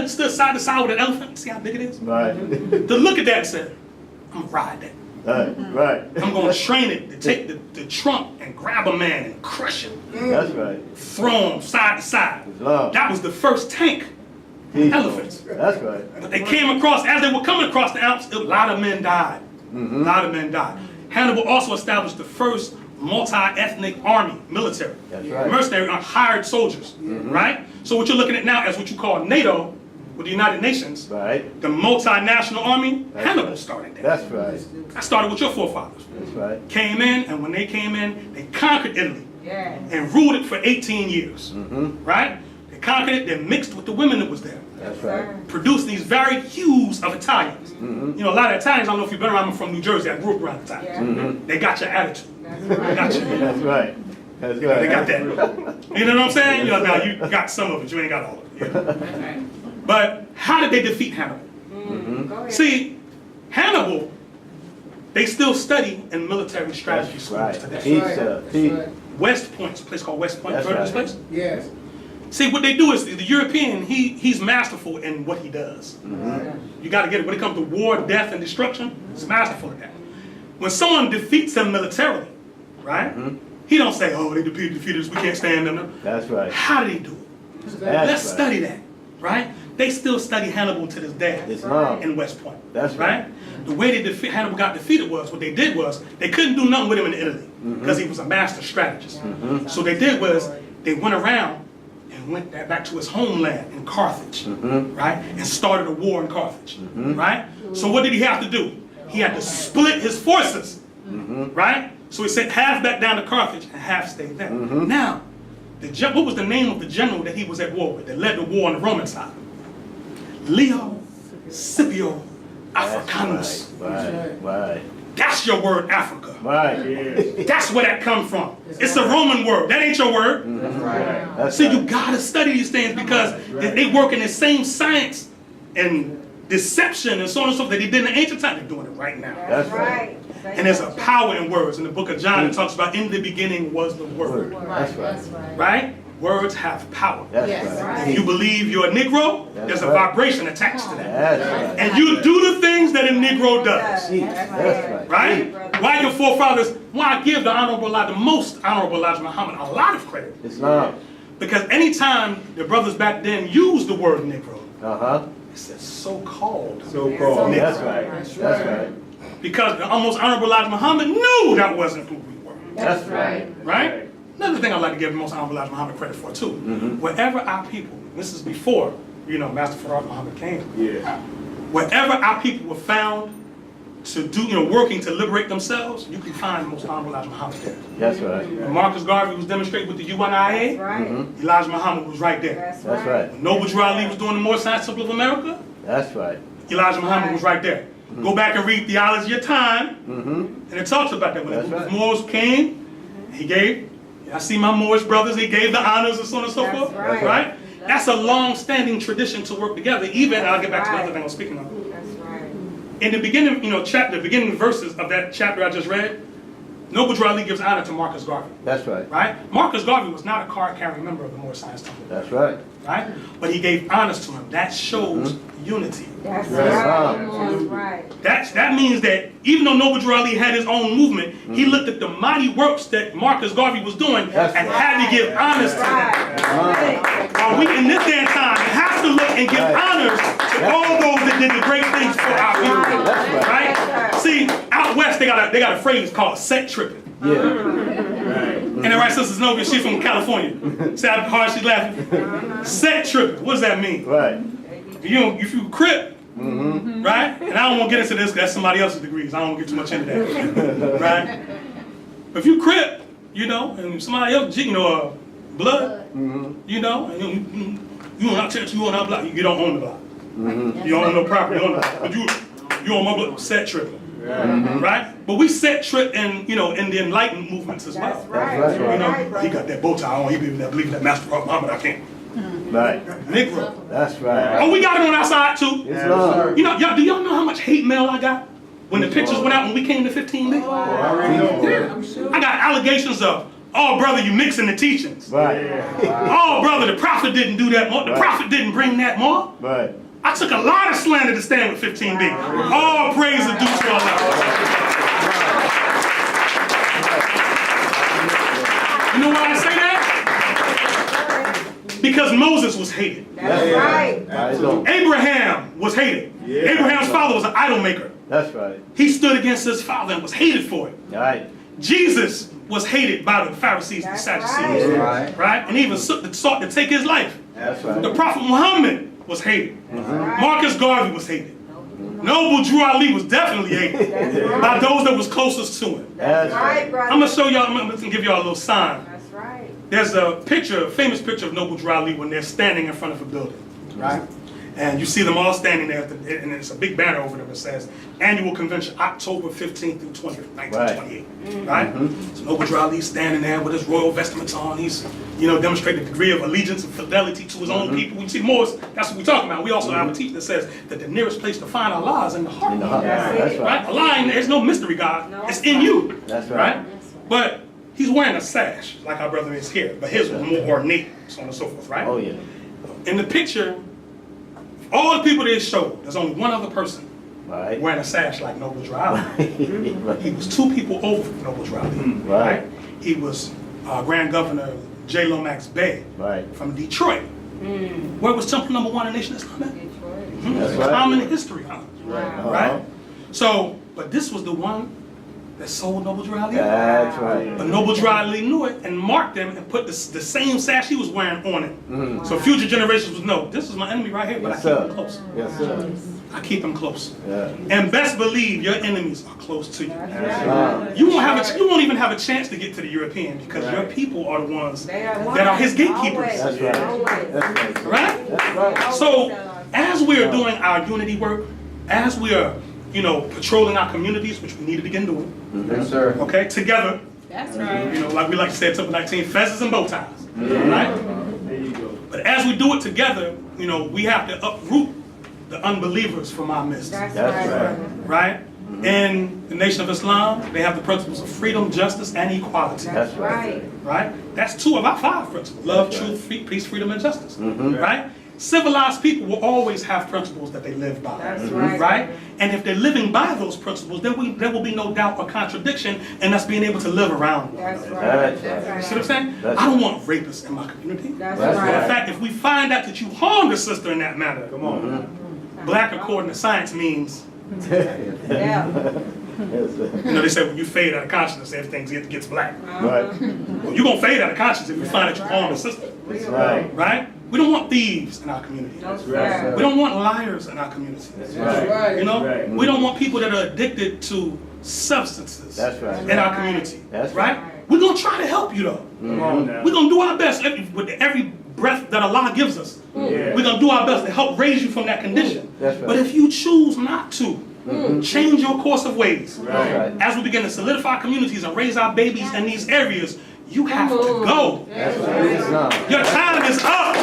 Speaker 1: stood side to side with an elephant? See how big it is?
Speaker 4: Right.
Speaker 1: To look at that and say, I'm gonna ride that.
Speaker 4: Right.
Speaker 1: I'm gonna train it to take the trunk and grab a man and crush him.
Speaker 4: That's right.
Speaker 1: Throw him side to side.
Speaker 4: Love.
Speaker 1: That was the first tank.
Speaker 4: Teach.
Speaker 1: Elephants.
Speaker 4: That's right.
Speaker 1: But they came across, as they were coming across the Alps, a lot of men died. A lot of men died. Hannibal also established the first multi-ethnic army, military.
Speaker 4: That's right.
Speaker 1: Mercenary, hired soldiers, right? So what you're looking at now is what you call NATO, with the United Nations,
Speaker 4: Right.
Speaker 1: the multinational army.
Speaker 4: That's
Speaker 1: Hannibal
Speaker 4: right.
Speaker 1: started that.
Speaker 4: That's right.
Speaker 1: That started with your forefathers.
Speaker 4: That's right.
Speaker 1: Came in, and when they came in, they conquered Italy
Speaker 2: Yeah.
Speaker 1: and ruled it for 18 years,
Speaker 4: Mm-hmm.
Speaker 1: right? They conquered it, they mixed with the women that was there.
Speaker 4: That's right.
Speaker 1: Produced these varied hues of Italians.
Speaker 4: Mm-hmm.
Speaker 1: You know, a lot of Italians, I don't know if you've been around, I'm from New Jersey, I grew up around Italians.
Speaker 2: Yeah.
Speaker 4: Mm-hmm.
Speaker 1: They got your attitude. They got you.
Speaker 4: That's right. That's right.
Speaker 1: They got that. You know what I'm saying? You know, now you got some of it, you ain't got all of it. Yeah. But how did they defeat Hannibal?
Speaker 2: Go ahead.
Speaker 1: See, Hannibal, they still study in military strategy
Speaker 4: That's
Speaker 1: schools
Speaker 4: right.
Speaker 1: today.
Speaker 4: Teach. Teach.
Speaker 1: West Point, a place called West Point.
Speaker 4: That's
Speaker 1: You heard of this
Speaker 4: right.
Speaker 1: place?
Speaker 6: Yes.
Speaker 1: See, what they do is, the European, he's masterful in what he does. You got to get it. When it comes to war, death, and destruction, he's masterful at that. When someone defeats him militarily, right? He don't say, oh, they defeated us, we can't stand them. No.
Speaker 4: That's right.
Speaker 1: How do they do it?
Speaker 4: That's
Speaker 1: Let's
Speaker 4: right.
Speaker 1: study that, right? They still study Hannibal to this day
Speaker 4: Islam.
Speaker 1: in West Point.
Speaker 4: That's right.
Speaker 1: The way Hannibal got defeated was, what they did was, they couldn't do nothing with him in Italy because he was a master strategist. So they did was, they went around and went back to his homeland in Carthage, right? And started a war in Carthage, right? So what did he have to do? He had to split his forces, right? So he sent half back down to Carthage and half stayed there. Now, what was the name of the general that he was at war with, that led the war on the Roman side? Leo Scipio Africanus.
Speaker 4: Right.
Speaker 1: That's your word, Africa.
Speaker 4: Right.
Speaker 1: That's where that comes from. It's a Roman word. That ain't your word.
Speaker 4: That's
Speaker 1: So
Speaker 4: right.
Speaker 1: you gotta study these things because they work in the same science and deception and so on and so forth that they did in the ancient time. They're doing it right now.
Speaker 4: That's right.
Speaker 1: And there's a power in words. In the book of John, it talks about in the beginning was the word.
Speaker 4: That's right.
Speaker 1: Right? Words have power.
Speaker 4: That's
Speaker 2: Yes.
Speaker 4: right.
Speaker 1: If you believe you're a Negro, there's a vibration attached to that.
Speaker 4: That's right.
Speaker 1: And you do the things that a Negro does.
Speaker 4: See, that's right.
Speaker 1: Right? Why your forefathers, why I give the most honorable Elijah Muhammad a lot of credit.
Speaker 4: Islam.
Speaker 1: Because anytime the brothers back then used the word Negro, it said so-called.
Speaker 5: So-called.
Speaker 4: That's right. That's right.
Speaker 1: Because the almost honorable Elijah Muhammad knew that wasn't who we were.
Speaker 4: That's right.
Speaker 1: Right? Another thing I'd like to give the most honorable Elijah Muhammad credit for too. Wherever our people, this is before, Master Farad Muhammad came.
Speaker 5: Yeah.
Speaker 1: Wherever our people were found to do, working to liberate themselves, you can find the most honorable Elijah Muhammad there.
Speaker 4: That's right.
Speaker 1: When Marcus Garvey was demonstrating with the UNIA, Elijah Muhammad was right there.
Speaker 4: That's right.
Speaker 1: When Noble Drew Ali was doing the Moorish Science Temple of America,
Speaker 4: That's right.
Speaker 1: Elijah Muhammad was right there. Go back and read Theology of Time, and it talks about that. When
Speaker 4: That's
Speaker 1: the
Speaker 4: right.
Speaker 1: Moors came, he gave, I see my Moorish brothers, he gave the honors and so on and so
Speaker 2: That's
Speaker 1: forth.
Speaker 2: right.
Speaker 1: That's a long-standing tradition to work together, even, and I'll get back to the other thing I'm speaking of.
Speaker 2: That's right.
Speaker 1: In the beginning, the beginning verses of that chapter I just read, Noble Drew Ali gives honor to Marcus Garvey,
Speaker 4: That's right.
Speaker 1: right? Marcus Garvey was not a card-carrying member of the Moorish Science Temple,
Speaker 4: That's right.
Speaker 1: right? But he gave honors to him. That shows unity.
Speaker 2: That's
Speaker 4: Yes.
Speaker 2: right. That's right.
Speaker 1: That means that even though Noble Drew Ali had his own movement, he looked at the mighty works that Marcus Garvey was doing
Speaker 4: That's
Speaker 1: and
Speaker 4: right.
Speaker 1: had to give honors to them.
Speaker 2: Right.
Speaker 1: We in this day and time have to look and give
Speaker 4: Right.
Speaker 1: honors to all those that did the great things for our people.
Speaker 4: That's right.
Speaker 1: Right? See, out west they got a phrase called set tripping.
Speaker 4: Yeah.
Speaker 1: And then right, Sister Zenobia, she's from California. See how hard she's laughing? Set tripping. What does that mean?
Speaker 4: Right.
Speaker 1: If you crip, right? And I don't want to get into this because that's somebody else's degrees. I don't want to get too much into that, right? But if you crip, and somebody else, blood, and you on our church, you on our block, you don't own the block. You don't own no property on the block. But you on my block, set tripping, right? But we set trip in the enlightened movements as well.
Speaker 2: That's right.
Speaker 4: That's right.
Speaker 1: He got that bow tie on. He believe that Master Prophet Muhammad. I can't.
Speaker 4: Right.
Speaker 1: Negro.
Speaker 4: That's right.
Speaker 1: Oh, we got it on our side too.
Speaker 4: Islam.
Speaker 1: Do y'all know how much hate mail I got when the pictures went out when we came to 15B?
Speaker 5: I already know.
Speaker 1: Yeah. I got allegations of, oh brother, you mixing the teachings.
Speaker 4: Right.
Speaker 1: Oh brother, the prophet didn't do that more. The
Speaker 4: Right.
Speaker 1: prophet didn't bring that more.
Speaker 4: Right.
Speaker 1: I took a lot of slander to stand with 15B. All praise is due to Allah. You know why I say that? Because Moses was hated.
Speaker 2: That's right.
Speaker 4: Absolutely.
Speaker 1: Abraham was hated.
Speaker 5: Yeah.
Speaker 1: Abraham's father was an idol maker.
Speaker 4: That's right.
Speaker 1: He stood against his father and was hated for it.
Speaker 4: Right.
Speaker 1: Jesus was hated by the Pharisees and
Speaker 2: That's
Speaker 1: Sadducees,
Speaker 2: right.
Speaker 1: right? And even sought to take his life.
Speaker 4: That's
Speaker 1: The
Speaker 4: right.
Speaker 1: Prophet Muhammad was hated.
Speaker 2: right.
Speaker 1: Marcus Garvey was hated. Noble Drew Ali was definitely hated
Speaker 2: That's
Speaker 1: by
Speaker 2: right.
Speaker 1: those that was closest to him.
Speaker 4: That's
Speaker 2: Right,
Speaker 4: right.
Speaker 2: brother.
Speaker 1: I'm gonna show y'all. I'm gonna give y'all a little sign.
Speaker 2: That's right.
Speaker 1: There's a famous picture of Noble Drew Ali when they're standing in front of a building, right? And you see them all standing there, and it's a big banner over them that says Annual Convention, October 15th through 20th, 1928, right? So Noble Drew Ali standing there with his royal vestments on. He's, demonstrating a degree of allegiance and fidelity to his own people. You see, Moors, that's what we're talking about. We also have a teaching that says that the nearest place to find Allah is in the heart.
Speaker 4: In the heart.
Speaker 2: That's
Speaker 4: That's
Speaker 2: it.
Speaker 4: right.
Speaker 1: Right? Allah, there's no mystery, God.
Speaker 2: No.
Speaker 1: It's in you.
Speaker 4: That's right.
Speaker 1: But He's wearing a sash, like our brother is here, but his was more ornate, so on and so forth, right?
Speaker 4: Oh, yeah.
Speaker 1: In the picture, all the people that showed, there's only one other person
Speaker 4: Right.
Speaker 1: wearing a sash like Noble Dry. He
Speaker 4: Right.
Speaker 1: was 2 people over from Noble Dry,
Speaker 4: Right.
Speaker 1: He was Grand Governor J. Lomax Bey
Speaker 4: Right.
Speaker 1: from Detroit. Where was Temple number 1 in Nation Islam at?
Speaker 3: Detroit.
Speaker 4: That's right.
Speaker 1: Common history, huh?
Speaker 4: Uh-huh.
Speaker 1: Right? So, but this was the one that sold Noble Drew Ali.
Speaker 4: That's right.
Speaker 1: But Noble Drew Ali knew it and marked him and put the same sash he was wearing on it. So future generations would know, this is my enemy right here, but
Speaker 4: Yes,
Speaker 1: I keep
Speaker 4: sir.
Speaker 1: him close.
Speaker 4: Yes, sir.
Speaker 1: I keep him close.
Speaker 4: Yeah.
Speaker 1: And best believe your enemies are close to you.
Speaker 4: Right.
Speaker 1: You won't even have a chance to get to the European because your people are the ones that are his gatekeepers.
Speaker 4: That's right.
Speaker 2: Always.
Speaker 4: That's right.
Speaker 1: Right?
Speaker 4: That's right.
Speaker 1: So as we are doing our unity work, as we are, patrolling our communities, which we need to begin doing,
Speaker 4: Yes, sir.
Speaker 1: okay, together,
Speaker 3: That's right.
Speaker 1: like we like to say at Temple 19, fezzes and bow ties, right?
Speaker 5: There you go.
Speaker 1: But as we do it together, we have to uproot the unbelievers from our midst,
Speaker 2: That's
Speaker 4: That's
Speaker 2: right.
Speaker 1: right? In the Nation of Islam, they have the principles of freedom, justice, and equality,
Speaker 2: That's right.
Speaker 1: right? That's 2 of our 5 principles: love,
Speaker 4: That's
Speaker 1: truth, peace, freedom, and justice,
Speaker 4: Mhm.
Speaker 1: right? Civilized people will always have principles that they live by,
Speaker 2: That's right.
Speaker 1: right? And if they're living by those principles, then there will be no doubt or contradiction in us being able to live around one
Speaker 2: That's
Speaker 1: another.
Speaker 2: right.
Speaker 4: That's
Speaker 1: You
Speaker 2: That's
Speaker 1: see what I'm saying?
Speaker 4: That's
Speaker 1: I don't want rapists in my community.
Speaker 2: That's
Speaker 4: That's
Speaker 2: right.
Speaker 1: In fact, if we find out that you harmed a sister in that manner,
Speaker 5: Come on.
Speaker 1: black according to science means,
Speaker 2: Yeah.
Speaker 4: Yes, sir.
Speaker 1: they say when you fade out of consciousness, everything gets black.
Speaker 4: Right.
Speaker 1: Well, you're gonna fade out of consciousness if you find that you harmed a sister,
Speaker 4: That's right.
Speaker 1: right? We don't want thieves in our community.
Speaker 2: That's
Speaker 5: right.
Speaker 2: right.
Speaker 1: We don't want liars in our community.
Speaker 4: That's right.
Speaker 5: Right.
Speaker 1: We don't want people that are addicted to substances
Speaker 4: That's right.
Speaker 1: in our community,
Speaker 4: That's
Speaker 1: right?
Speaker 2: right.
Speaker 1: We're gonna try to help you though.
Speaker 5: Come on now.
Speaker 1: We're gonna do our best with every breath that Allah gives us.
Speaker 5: Yeah.
Speaker 1: We're gonna do our best to help raise you from that condition.
Speaker 4: That's right.
Speaker 1: But if you choose not to, change your course of ways.
Speaker 4: That's right.
Speaker 1: As we begin to solidify communities and raise our babies in these areas, you have to go.
Speaker 4: That's right. Islam.
Speaker 1: Your time is up.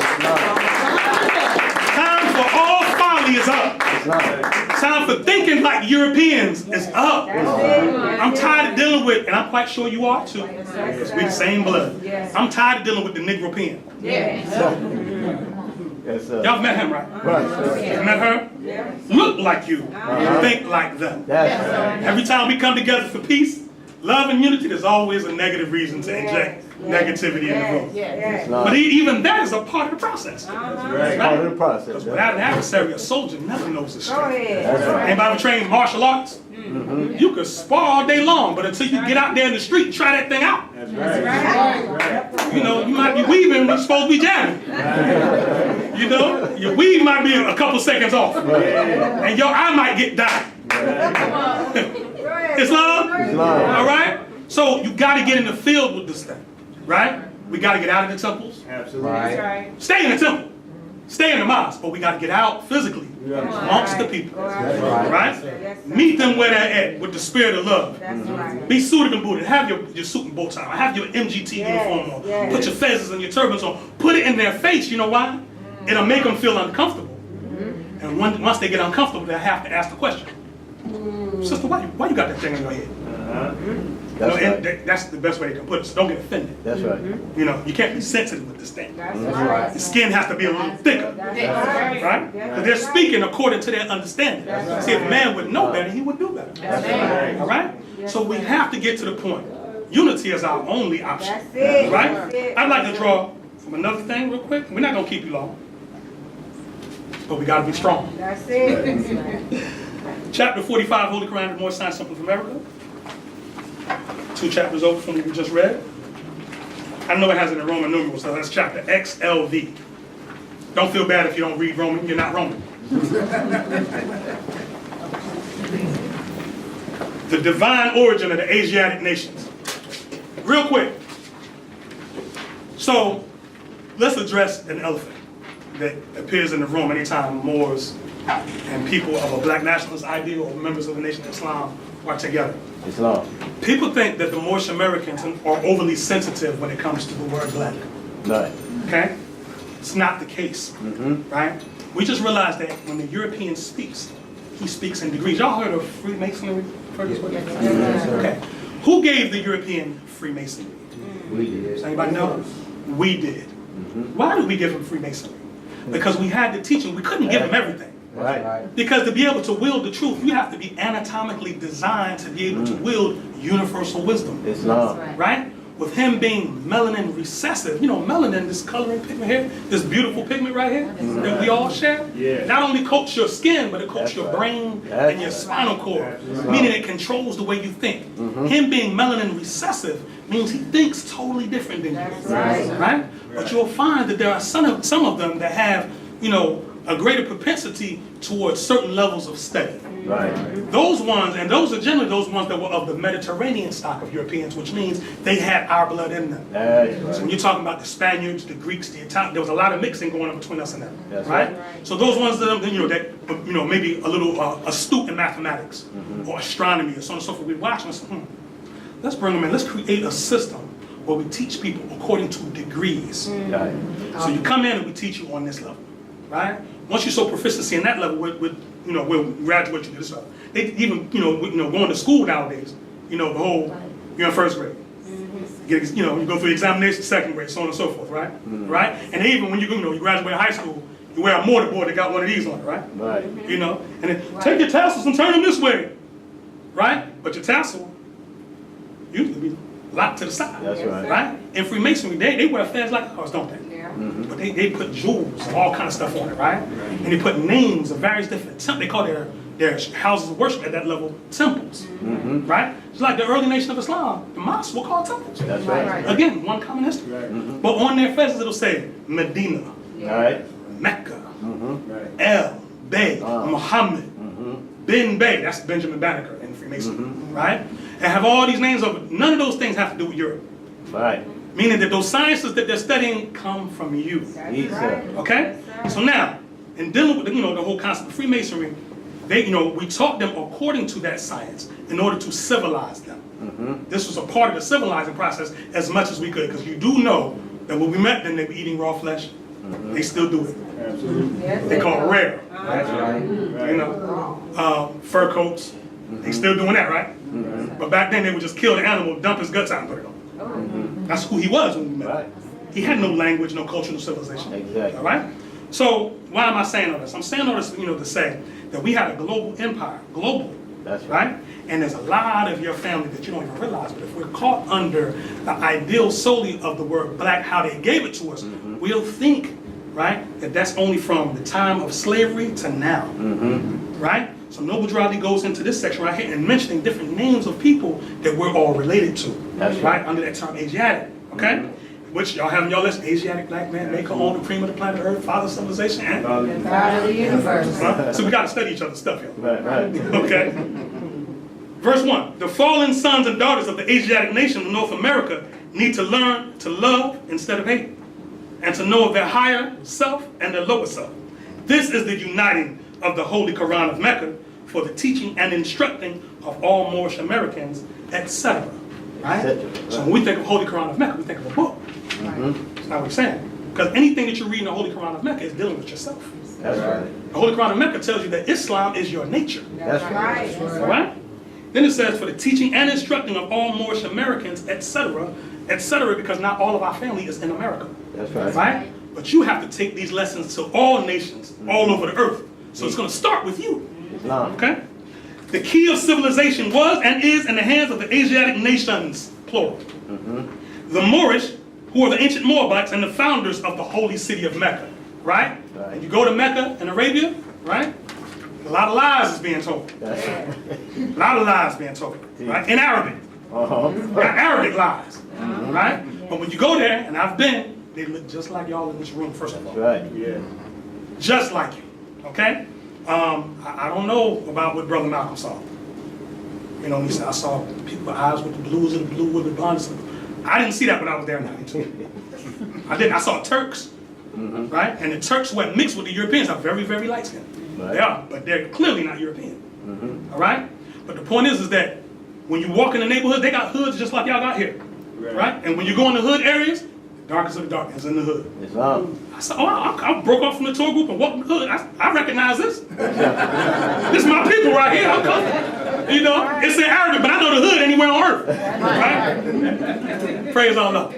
Speaker 1: Time for all folly is up.
Speaker 4: Islam.
Speaker 1: Time for thinking like Europeans is up.
Speaker 2: That's it.
Speaker 1: I'm tired of dealing with, and I'm quite sure you are too, because we're the same blood.
Speaker 2: Yes.
Speaker 1: I'm tired of dealing with the Negropean.
Speaker 2: Yes.
Speaker 4: Yes, sir.
Speaker 1: Y'all met him, right?
Speaker 4: Right, sir.
Speaker 1: You met her?
Speaker 2: Yes.
Speaker 1: Look like you, think like them.
Speaker 4: That's right.
Speaker 1: Every time we come together for peace, love, and unity, there's always a negative reason to inject negativity in the room.
Speaker 2: Yes.
Speaker 4: Islam.
Speaker 1: But even that is a part of the process.
Speaker 4: That's part of the process.
Speaker 1: Because without an adversary, a soldier never knows his
Speaker 2: Go
Speaker 1: strength.
Speaker 2: ahead.
Speaker 4: That's right.
Speaker 1: Anybody ever trained martial arts? You could spar all day long, but until you get out there in the street and try that thing out,
Speaker 5: That's right.
Speaker 2: Right.
Speaker 1: you might be weaving when you're supposed to be jamming. Your weave might be a couple seconds off, and your eye might get dyed. Islam?
Speaker 4: Islam.
Speaker 1: All right? So you got to get in the field with this thing, right? We got to get out of the temples.
Speaker 5: Absolutely.
Speaker 3: That's right.
Speaker 1: Stay in the temple. Stay in the mosque, but we got to get out physically amongst the people, right?
Speaker 2: Yes, sir.
Speaker 1: Meet them where they're at with the spirit of love.
Speaker 2: That's right.
Speaker 1: Be suited and booted. Have your suit and bow tie. Have your MGT
Speaker 2: Yes,
Speaker 1: uniform on.
Speaker 2: yes.
Speaker 1: Put your fezzes and your turbans on. Put it in their face. You know why? It'll make them feel uncomfortable. And once they get uncomfortable, they'll have to ask the question. Sister, why you got that thing in your head?
Speaker 4: That's
Speaker 1: And
Speaker 4: right.
Speaker 1: that's the best way they can put it. So don't get offended.
Speaker 4: That's right.
Speaker 1: You can't be sensitive with this thing.
Speaker 2: That's
Speaker 4: That's
Speaker 2: right.
Speaker 4: right.
Speaker 1: The skin has to be a little thicker.
Speaker 2: That's right.
Speaker 1: Right? Because they're speaking according to their understanding. See, if man would know better, he would do better.
Speaker 2: That's right.
Speaker 1: All right? So we have to get to the point. Unity is our only option.
Speaker 2: That's it.
Speaker 1: Right?
Speaker 2: That's it.
Speaker 1: I'd like to draw from another thing real quick. We're not going to keep you long. But we got to be strong.
Speaker 2: That's it.
Speaker 1: Chapter 45, Holy Quran, the More Science Simple of America. 2 chapters over from what we just read. I know it has it in Roman numerals, so that's chapter XLV. Don't feel bad if you don't read Roman. You're not Roman. The divine origin of the Asiatic nations. Real quick. So, let's address an elephant that appears in the room anytime Moors and people of a black nationalist ideal or members of the Nation of Islam are together.
Speaker 4: Islam.
Speaker 1: People think that the Moorish Americans are overly sensitive when it comes to the word black.
Speaker 4: Right.
Speaker 1: Okay? It's not the case, right? We just realized that when the European speaks, he speaks in degrees. Y'all heard of Freemasonry? Heard this word? Okay. Who gave the European Freemasonry?
Speaker 4: We did.
Speaker 1: Does anybody know? We did. Why did we give them Freemasonry? Because we had the teaching. We couldn't give them everything.
Speaker 4: Right.
Speaker 1: Because to be able to wield the truth, you have to be anatomically designed to be able to wield universal wisdom.
Speaker 4: Islam.
Speaker 1: Right? With him being melanin recessive, you know, melanin, this coloring pigment here, this beautiful pigment right here that we all share,
Speaker 5: Yeah.
Speaker 1: not only coats your skin, but it coats
Speaker 4: That's
Speaker 1: your
Speaker 4: right.
Speaker 1: brain
Speaker 4: That's
Speaker 1: and your
Speaker 4: right.
Speaker 1: spinal cord,
Speaker 5: That's
Speaker 1: meaning it controls the way you think. Him being melanin recessive means he thinks totally different than you. Right? But you'll find that there are some of them that have, you know, a greater propensity towards certain levels of study.
Speaker 4: Right.
Speaker 1: Those ones, and those are generally those ones that were of the Mediterranean stock of Europeans, which means they had our blood in them.
Speaker 4: That's
Speaker 1: So when
Speaker 4: right.
Speaker 1: you're talking about the Spaniards, the Greeks, the Italians, there was a lot of mixing going on between us and them,
Speaker 4: That's
Speaker 1: right? So those ones that maybe a little astute in mathematics or astronomy or so on and so forth, we watch and say, let's bring them in. Let's create a system where we teach people according to degrees.
Speaker 4: Right.
Speaker 1: So you come in and we teach you on this level, right? Once you show proficiency in that level, we'll graduate you to this level. They even, going to school nowadays, the whole, you're in first grade. You go through the examination, second grade, so on and so forth, right? Right? And even when you graduate high school, you wear a mortarboard that got one of these on it, right?
Speaker 4: Right.
Speaker 1: And then take your tassels and turn them this way, right? But your tassel usually be locked to the side.
Speaker 4: That's right.
Speaker 1: Right? In Freemasonry, they wear fez like ours, don't they? But they put jewels and all kind of stuff on it, right? And they put names of various different temples. They call their houses of worship at that level temples, right? It's like the early nation of Islam. The mosques were called temples.
Speaker 4: That's right.
Speaker 1: Again, one common history. But on their fezes it'll say Medina,
Speaker 4: Right.
Speaker 1: Mecca,
Speaker 5: Right.
Speaker 1: El, Bey, Muhammad, Bin Bey. That's Benjamin Banneker in Freemasonry, right? And have all these names of it. None of those things have to do with Europe.
Speaker 4: Right.
Speaker 1: Meaning that those sciences that they're studying come from you.
Speaker 4: He said.
Speaker 1: Okay? So now, in dealing with the whole concept of Freemasonry, we taught them according to that science in order to civilize them. This was a part of the civilizing process as much as we could, because you do know that when we met them, they were eating raw flesh. They still do it.
Speaker 5: Absolutely.
Speaker 1: They call it rare.
Speaker 4: That's right.
Speaker 1: Fur coats. They still doing that, right? But back then they would just kill the animal, dump his guts out and put it on. That's who he was when we met.
Speaker 4: Right.
Speaker 1: He had no language, no culture, no civilization.
Speaker 4: Exactly.
Speaker 1: All right? So why am I saying all this? I'm saying all this, to say that we had a global empire, globally.
Speaker 4: That's right.
Speaker 1: Right? And there's a lot of your family that you don't even realize, but if we're caught under the ideal solely of the word black, how they gave it to us, we'll think, right, that that's only from the time of slavery to now. Right? So Noble Drowley goes into this section right here and mentioning different names of people that we're all related to.
Speaker 4: That's
Speaker 1: right. Under that term Asiatic. Okay? Which y'all have in your list: Asiatic black man, maker, owner, cream of the planet Earth, father of civilization, and
Speaker 2: God of the universe.
Speaker 1: so we got to study each other's stuff here.
Speaker 4: Right.
Speaker 1: Okay? Verse 1. The fallen sons and daughters of the Asiatic nation of North America need to learn to love instead of hate, and to know of their higher self and their lower self. This is the uniting of the Holy Quran of Mecca for the teaching and instructing of all Moorish Americans, etc. Right? So when we think of Holy Quran of Mecca, we think of a book. That's not what we're saying. Because anything that you read in the Holy Quran of Mecca is dealing with yourself.
Speaker 4: That's right.
Speaker 1: The Holy Quran of Mecca tells you that Islam is your nature.
Speaker 4: That's right.
Speaker 1: All right? Then it says, for the teaching and instructing of all Moorish Americans, etc., because not all of our family is in America.
Speaker 4: That's right.
Speaker 1: Right? But you have to take these lessons to all nations, all over the earth. So it's going to start with you.
Speaker 4: Islam.
Speaker 1: Okay? The key of civilization was and is in the hands of the Asiatic nations, plural. The Moorish, who are the ancient Moabites and the founders of the holy city of Mecca. Right?
Speaker 4: Right.
Speaker 1: And you go to Mecca in Arabia, right? A lot of lies is being told.
Speaker 4: That's right.
Speaker 1: A lot of lies being told, right? In Arabic. Got Arabic lies, right? But when you go there, and I've been, they look just like y'all in this room, first of all.
Speaker 4: Right.
Speaker 5: Yeah.
Speaker 1: Just like you, okay? I don't know about what Brother Malcolm saw. He said, I saw people with eyes with the blues and the blue with the blondes. I didn't see that when I was there in 92. I didn't. I saw Turks, right? And the Turks who have mixed with the Europeans are very, very light skinned.
Speaker 4: Right.
Speaker 1: They are, but they're clearly not European. All right? But the point is that when you walk in the neighborhood, they got hoods just like y'all got here. Right? And when you go in the hood areas, Darkest of the dark is in the hood.
Speaker 4: Islam.
Speaker 1: I said, oh, I broke off from the tour group and walked in the hood. I recognize this. This is my people right here. I'm coming. You know, it's in Arabic, but I know the hood anywhere on earth. Right? Praise Allah.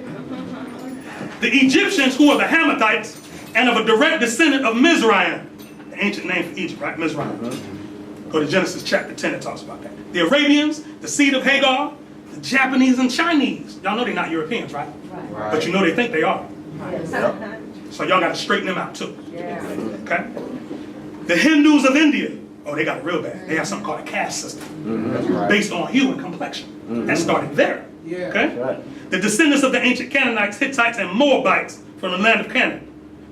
Speaker 1: The Egyptians, who are the Hamathites, and of a direct descendant of Mizraim, the ancient name for Egypt, right? Mizraim. Go to Genesis chapter 10, it talks about that. The Arabians, the seed of Hagar, the Japanese and Chinese. Y'all know they're not Europeans, right? But you know they think they are. So y'all got to straighten them out too. Okay? The Hindus of India. Oh, they got it real bad. They have something called a caste system based on hue and complexion. That started there. Okay? The descendants of the ancient Canaanites, Hittites, and Moabites from the land of Canaan.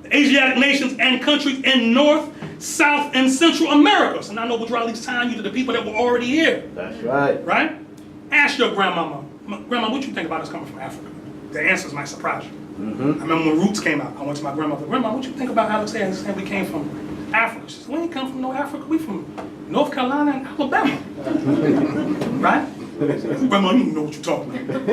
Speaker 1: The Asiatic nations and countries in North, South, and Central America. So now Noble Riley's tying you to the people that were already here.
Speaker 4: That's right.
Speaker 1: Right? Ask your grandmama, Grandma, what you think about us coming from Africa? The answers might surprise you. I remember when Roots came out, I went to my grandmother, Grandma, what you think about Alexander saying we came from Africa? She said, we ain't come from no Africa, we from North Carolina and Alabama. Right? Grandma, you don't know what you're talking about.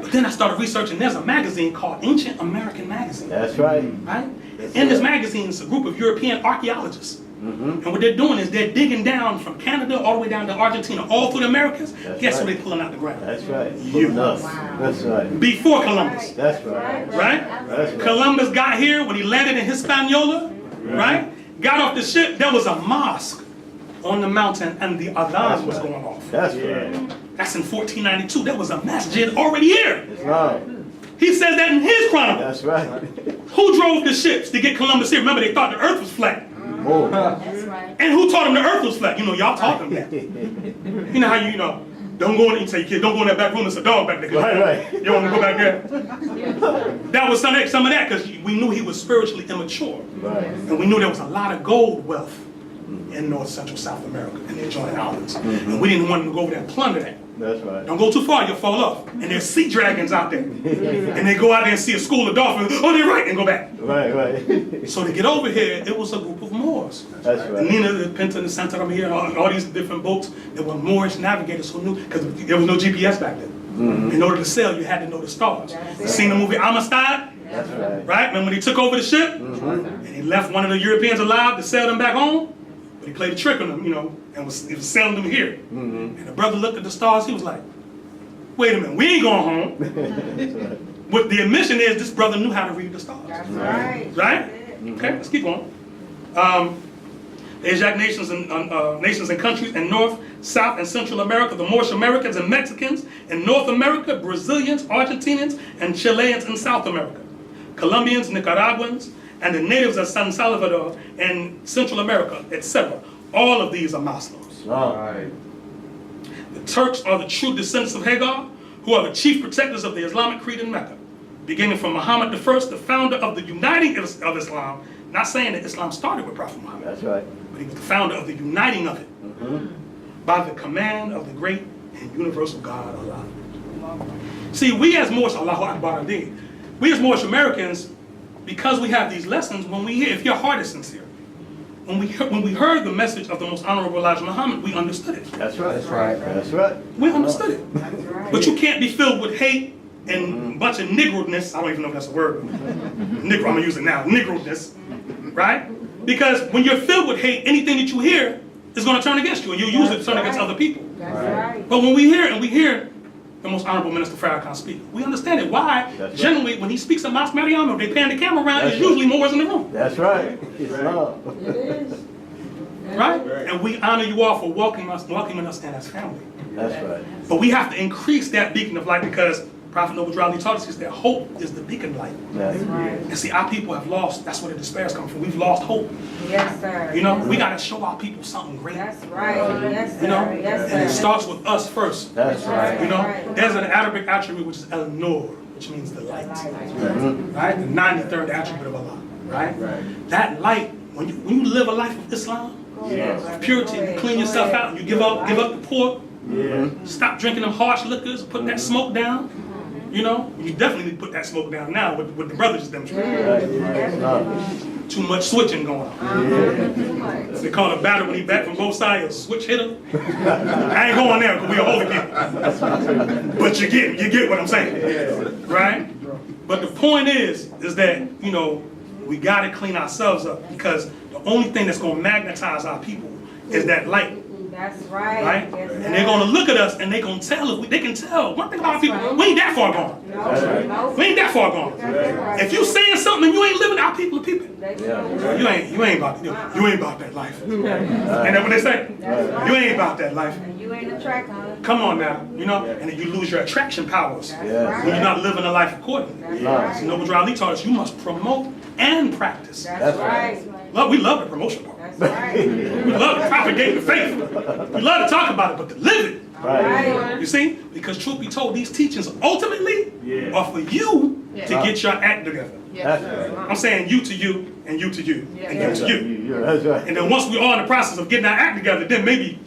Speaker 1: But then I started researching, there's a magazine called Ancient American Magazine.
Speaker 4: That's right.
Speaker 1: Right? In this magazine, it's a group of European archaeologists. And what they're doing is they're digging down from Canada all the way down to Argentina, all through the Americas. Guess what they're pulling out the ground?
Speaker 4: That's right.
Speaker 1: You.
Speaker 4: That's right.
Speaker 1: Before Columbus.
Speaker 4: That's right.
Speaker 1: Right?
Speaker 4: That's right.
Speaker 1: Columbus got here when he landed in Hispaniola, right? Got off the ship, there was a mosque on the mountain and the adhan was going off.
Speaker 4: That's right.
Speaker 1: That's in 1492. There was a masjid already here.
Speaker 4: Islam.
Speaker 1: He says that in his chronicle.
Speaker 4: That's right.
Speaker 1: Who drove the ships to get Columbus here? Remember, they thought the earth was flat.
Speaker 4: Oh.
Speaker 2: That's right.
Speaker 1: And who taught them the earth was flat? You know, y'all taught them that. You know how you know, don't go in, you say, kid, don't go in that back room, there's a dog back there.
Speaker 4: Right.
Speaker 1: You want to go back there? That was some of that, because we knew he was spiritually immature.
Speaker 4: Right.
Speaker 1: And we knew there was a lot of gold wealth in North Central South America and the adjoining islands. And we didn't want them to go over there and plunder that.
Speaker 4: That's right.
Speaker 1: Don't go too far, you'll fall off. And there's sea dragons out there. And they go out there and see a school of dolphins. Oh, they're right, and go back.
Speaker 4: Right, right.
Speaker 1: So to get over here, it was a group of Moors.
Speaker 4: That's right.
Speaker 1: Nina, the Pinta, the Santa Maria, all these different boats. There were Moorish navigators who knew, because there was no GPS back then. In order to sail, you had to know the stars. You seen the movie MSTA?
Speaker 4: That's right.
Speaker 1: Right? Remember when he took over the ship? And he left one of the Europeans alive to sail them back home? But he played a trick on them, you know, and he was sailing them here. And the brother looked at the stars, he was like, wait a minute, we ain't going home.
Speaker 4: That's right.
Speaker 1: What the admission is, this brother knew how to read the stars.
Speaker 3: That's right.
Speaker 1: Right? Okay, let's keep going. The Asiatic nations and countries in North, South, and Central America, the Moorish Americans and Mexicans in North America, Brazilians, Argentinians, and Chileans in South America, Colombians, Nicaraguans, and the natives of San Salvador in Central America, etc. All of these are Muslims.
Speaker 4: Right.
Speaker 1: The Turks are the true descendants of Hagar, who are the chief protectors of the Islamic creed in Mecca, beginning from Muhammad I, the founder of the uniting of Islam. Not saying that Islam started with Prophet Muhammad,
Speaker 4: That's right.
Speaker 1: but he was the founder of the uniting of it by the command of the great and universal God, Allah. See, we as Moorish, Allahu Akbar Adin, we as Moorish Americans, because we have these lessons, when we hear, if your heart is sincere, when we heard the message of the most honorable Elijah Muhammad, we understood it.
Speaker 4: That's right. That's right. That's right.
Speaker 1: We understood it. But you can't be filled with hate and a bunch of Negro-ness. I don't even know if that's a word. Negro, I'm gonna use it now. Negro-ness, right? Because when you're filled with hate, anything that you hear is gonna turn against you, and you'll use it to turn against other people.
Speaker 3: That's right.
Speaker 1: But when we hear the most honorable Minister Farrakhan speak, we understand it. Why?
Speaker 4: That's
Speaker 1: Generally, when he speaks at Mosque Mariam, if they pan the camera around,
Speaker 4: That's
Speaker 1: there's usually more in the room.
Speaker 4: That's right. Islam.
Speaker 2: It is.
Speaker 1: Right? And we honor you all for welcoming us in as family.
Speaker 4: That's right.
Speaker 1: But we have to increase that beacon of light, because Prophet Noble Riley taught us that hope is the beacon light.
Speaker 4: That's right.
Speaker 1: And see, our people have lost, that's where the despairs come from. We've lost hope.
Speaker 3: Yes, sir.
Speaker 1: You know, we got to show our people something great.
Speaker 3: That's right. Yes, sir.
Speaker 1: You know,
Speaker 3: Yes, sir.
Speaker 1: and it starts with us first.
Speaker 4: That's right.
Speaker 1: You know,
Speaker 3: Right.
Speaker 1: there's an Arabic attribute which is El Nur, which means the light. Right? The 93rd attribute of Allah. Right? That light, when you live a life of Islam, of purity, you clean yourself out, you give up the pork, stop drinking them harsh liquors, put that smoke down. You know, you definitely need to put that smoke down now with the brothers demonstrating.
Speaker 4: Right.
Speaker 1: Too much switching going on. They call a batter when he back from both sides, a switch hitter. I ain't going there because we are holy people. But you get what I'm saying, right? But point is that, you know, we got to clean ourselves up, because the only thing that's going to magnetize our people is that light.
Speaker 3: That's right.
Speaker 1: Right?
Speaker 3: Yes,
Speaker 1: And they're going to look at us and they're going to tell us, they can tell. One thing about our people, we ain't that far gone.
Speaker 3: No.
Speaker 1: We ain't that far gone. If you saying something and you ain't living, our people are people.
Speaker 4: Yeah.
Speaker 1: You ain't about that life. Ain't that what they say? You ain't about that life.
Speaker 3: And you ain't attracted.
Speaker 1: Come on now, you know, and then you lose your attraction powers
Speaker 4: Yes.
Speaker 1: when you're not living a life accordingly.
Speaker 3: That's
Speaker 1: So Noble Drew Ali taught us you must promote and practice.
Speaker 3: That's
Speaker 4: right.
Speaker 3: right.
Speaker 1: We love the promotion part.
Speaker 3: That's right.
Speaker 1: We love to propagate the faith. We love to talk about it, but to live it.
Speaker 4: Right.
Speaker 1: You see? Because truth be told, these teachings ultimately
Speaker 5: Yeah.
Speaker 1: are for you to get your act together.
Speaker 4: That's right.
Speaker 1: I'm saying you to you, and you to you, and you to you.
Speaker 4: That's right.
Speaker 1: And then once we're all in the process of getting our act together, then maybe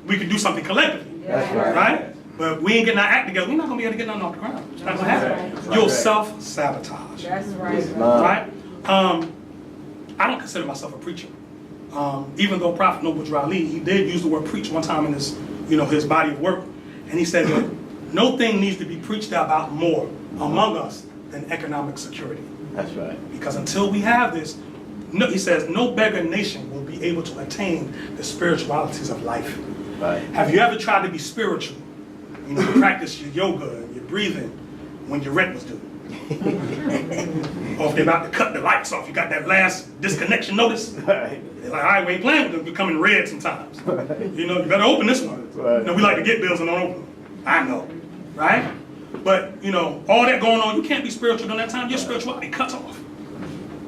Speaker 1: we can do something collectively.
Speaker 4: That's right.
Speaker 1: Right? But we ain't getting our act together, we're not going to be able to get nothing off the ground. It's not going to happen. You'll self-sabotage.
Speaker 3: That's right.
Speaker 1: Right? I don't consider myself a preacher. Even though Prophet Noble Drew Ali, he did use the word preach one time in his, you know, his body of work. And he said that no thing needs to be preached about more among us than economic security.
Speaker 4: That's right.
Speaker 1: Because until we have this, no, he says, no beggar nation will be able to attain the spiritualities of life.
Speaker 4: Right.
Speaker 1: Have you ever tried to be spiritual? You know, you practice your yoga and your breathing when your rent was due. Or if they're about to cut the lights off, you got that last disconnection notice.
Speaker 4: Right.
Speaker 1: They're like, all right, we ain't playing with them, becoming red sometimes. You know, you better open this one.
Speaker 4: Right.
Speaker 1: You know, we like to get bills and don't open them. I know, right? But, you know, all that going on, you can't be spiritual during that time. Your spirituality cuts off,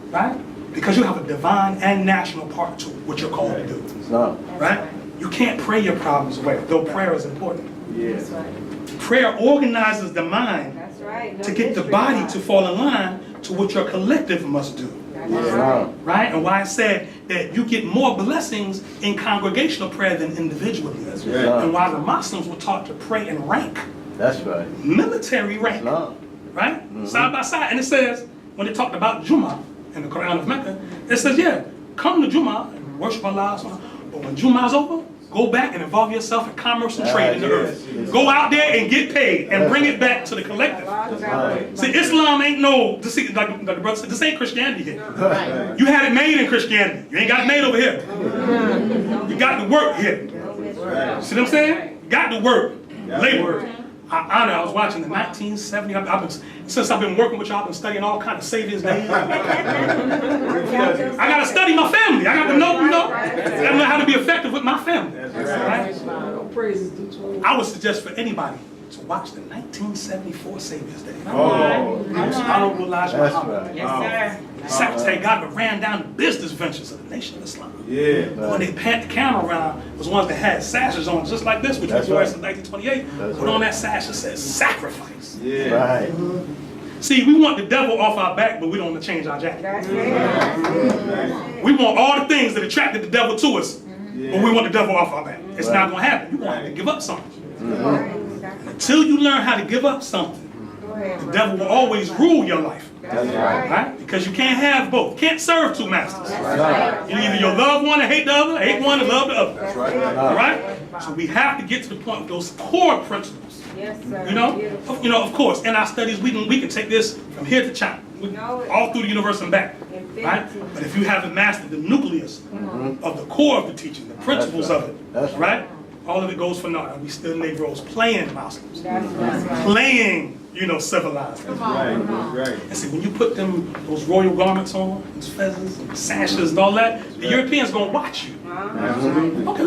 Speaker 1: right? Because you have a divine and national part to what you're called to do,
Speaker 4: It's not.
Speaker 1: right? You can't pray your problems away, though prayer is important.
Speaker 3: That's right.
Speaker 1: Prayer organizes the mind
Speaker 3: That's right.
Speaker 1: to get the body to fall in line to what your collective must do,
Speaker 3: That's
Speaker 4: It's
Speaker 3: right.
Speaker 4: not.
Speaker 1: right? And why I said that you get more blessings in congregational prayer than individually.
Speaker 4: It's
Speaker 1: And
Speaker 4: not.
Speaker 1: why the Muslims were taught to pray in rank,
Speaker 4: That's right.
Speaker 1: military
Speaker 4: It's
Speaker 1: rank,
Speaker 4: not.
Speaker 1: right? Side by side. And it says, when they talked about Jummah in the Quran of Mecca, it says, yeah, come to Jummah and worship Allah, but when Jummah's over, go back and involve yourself in commerce and trade in the earth.
Speaker 4: Yes.
Speaker 1: Go out there and get paid and bring it back to the collective.
Speaker 4: Right.
Speaker 1: See, Islam ain't like the brother said, this ain't Christianity here.
Speaker 4: Right.
Speaker 1: You had it made in Christianity. You ain't got it made over here. You got to work here. See what I'm saying? You got to work. Labor. I was watching the 1970s. Since I've been working with y'all, I've been studying all kind of saviors days. I got to study my family. I got to know, I got to know how to be effective with my family. Right? I would suggest for anybody to watch the 1974 Saviors Day. Honorable Elijah
Speaker 4: That's
Speaker 1: Muhammad.
Speaker 4: right.
Speaker 1: Secretary God that ran down the business ventures of the Nation of Islam.
Speaker 5: Yeah.
Speaker 1: When they pan the camera around, was ones that had sashes on, just like this, which
Speaker 4: That's
Speaker 1: was yours
Speaker 4: right.
Speaker 1: in 1928.
Speaker 4: That's
Speaker 1: Put on that sash that says sacrifice.
Speaker 5: Yeah.
Speaker 4: Right.
Speaker 1: See, we want the devil off our back, but we don't want to change our jacket.
Speaker 3: That's right.
Speaker 1: We want all the things that attracted the devil to us, but we want the devil off our back. It's not going to happen. You're going to have to give up something. Until you learn how to give up something, the devil will always rule your life.
Speaker 4: That's right.
Speaker 1: Right? Because you can't have both. You can't serve two masters.
Speaker 4: Right.
Speaker 1: You either you love one and hate the other, hate one and love the other.
Speaker 3: That's
Speaker 1: All right? So we have to get to the point of those core principles.
Speaker 3: Yes, sir.
Speaker 1: You know,
Speaker 3: Beautiful.
Speaker 1: of course, in our studies, we can take this from here to China, all through the universe and back. Right? But if you haven't mastered the nucleus of the core of the teaching, the principles of it,
Speaker 4: That's
Speaker 1: right? All of it goes for naught. And we still Negroes playing Muslims,
Speaker 3: That's right.
Speaker 1: playing, civilized.
Speaker 5: Right. Right.
Speaker 1: And see, when you put those royal garments on, those feathers, and sashes, and all that, the Europeans gonna watch you.
Speaker 5: Absolutely.
Speaker 1: Okay,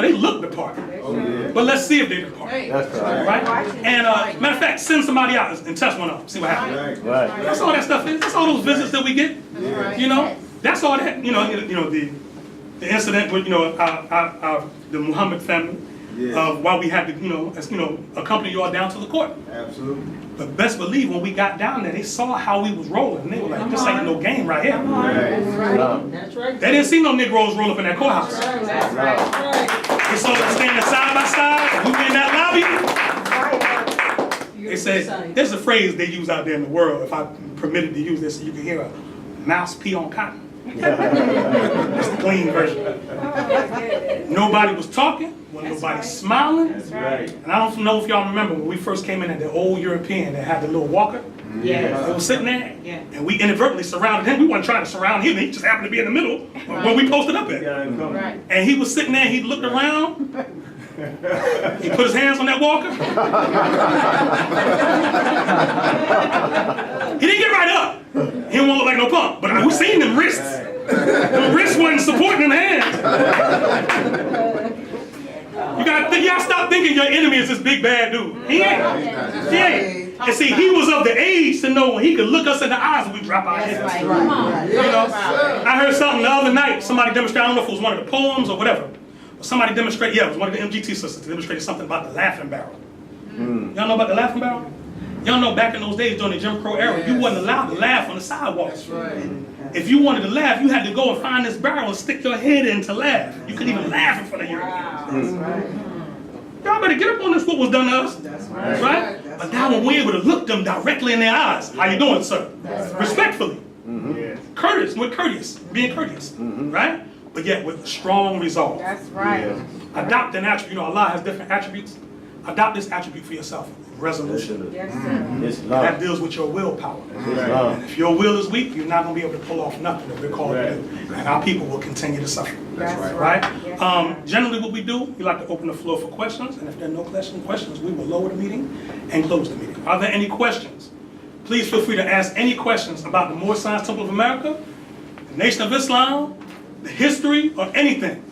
Speaker 1: they look the part,
Speaker 5: Oh yeah.
Speaker 1: but let's see if they the part,
Speaker 4: That's right.
Speaker 1: right? And matter of fact, send somebody out and test one of them, see what happens.
Speaker 5: Right.
Speaker 4: Right.
Speaker 1: That's all that stuff is. That's all those visits that we get. You know, that's all that. The incident with the Muhammad family.
Speaker 5: Yeah.
Speaker 1: Why we had to accompany you all down to the court.
Speaker 5: Absolutely.
Speaker 1: But best believe when we got down there, they saw how we was rolling. And they were like, this ain't no game right here.
Speaker 5: Right.
Speaker 2: That's right.
Speaker 1: They didn't see no Negroes roll up in that courthouse.
Speaker 2: That's right.
Speaker 1: They saw us standing side by side. We were in that lobby. They said, there's a phrase they use out there in the world, if I'm permitted to use this, so you can hear a mouse pee on cotton. That's the clean version. Nobody was talking. Wasn't nobody smiling.
Speaker 5: That's right.
Speaker 1: And I don't know if y'all remember when we first came in at the old European that had the little walker. He was sitting there,
Speaker 2: Yeah.
Speaker 1: and we inadvertently surrounded him. We weren't trying to surround him. He just happened to be in the middle where we posted up at.
Speaker 2: Right.
Speaker 1: And he was sitting there, he looked around, he put his hands on that walker. He didn't get right up. He didn't want to look like no punk, but we seen them wrists. The wrists wasn't supporting them hands. You gotta stop thinking your enemy is this big bad dude. He ain't. He ain't. And see, he was of the age to know when he could look us in the eyes when we drop our heads.
Speaker 3: That's right. Come on.
Speaker 1: You know, I heard something the other night, somebody demonstrated, I don't know if it was one of the poems or whatever, but somebody demonstrated, yeah, it was one of the MGT sisters, demonstrated something about the laughing barrel. Y'all know about the laughing barrel? Y'all know back in those days during the Jim Crow era, you wasn't allowed to laugh on the sidewalk.
Speaker 4: That's right.
Speaker 1: If you wanted to laugh, you had to go and find this barrel and stick your head in to laugh. You couldn't even laugh in front of your Y'all better get up on this, what was done to us.
Speaker 4: That's
Speaker 1: Right?
Speaker 4: right.
Speaker 1: But now when we're able to look them directly in their eyes, how you doing, sir? Respectfully. Courteous, with courteous, being courteous, right? But yet with strong resolve.
Speaker 3: That's right.
Speaker 1: Adopt an attribute. You know, Allah has different attributes. Adopt this attribute for yourself. Resolution.
Speaker 3: Yes, sir.
Speaker 5: It's
Speaker 1: That
Speaker 5: love.
Speaker 1: deals with your willpower.
Speaker 5: It's love.
Speaker 1: And if your will is weak, you're not going to be able to pull off nothing that we're called to do. And our people will continue to suffer.
Speaker 3: That's
Speaker 1: Right?
Speaker 3: Yes, sir.
Speaker 1: Generally what we do, we like to open the floor for questions. And if there are no questions, we will lower the meeting and close the meeting. Are there any questions? Please feel free to ask any questions about the Moore Science Temple of America, the Nation of Islam, the history, or anything.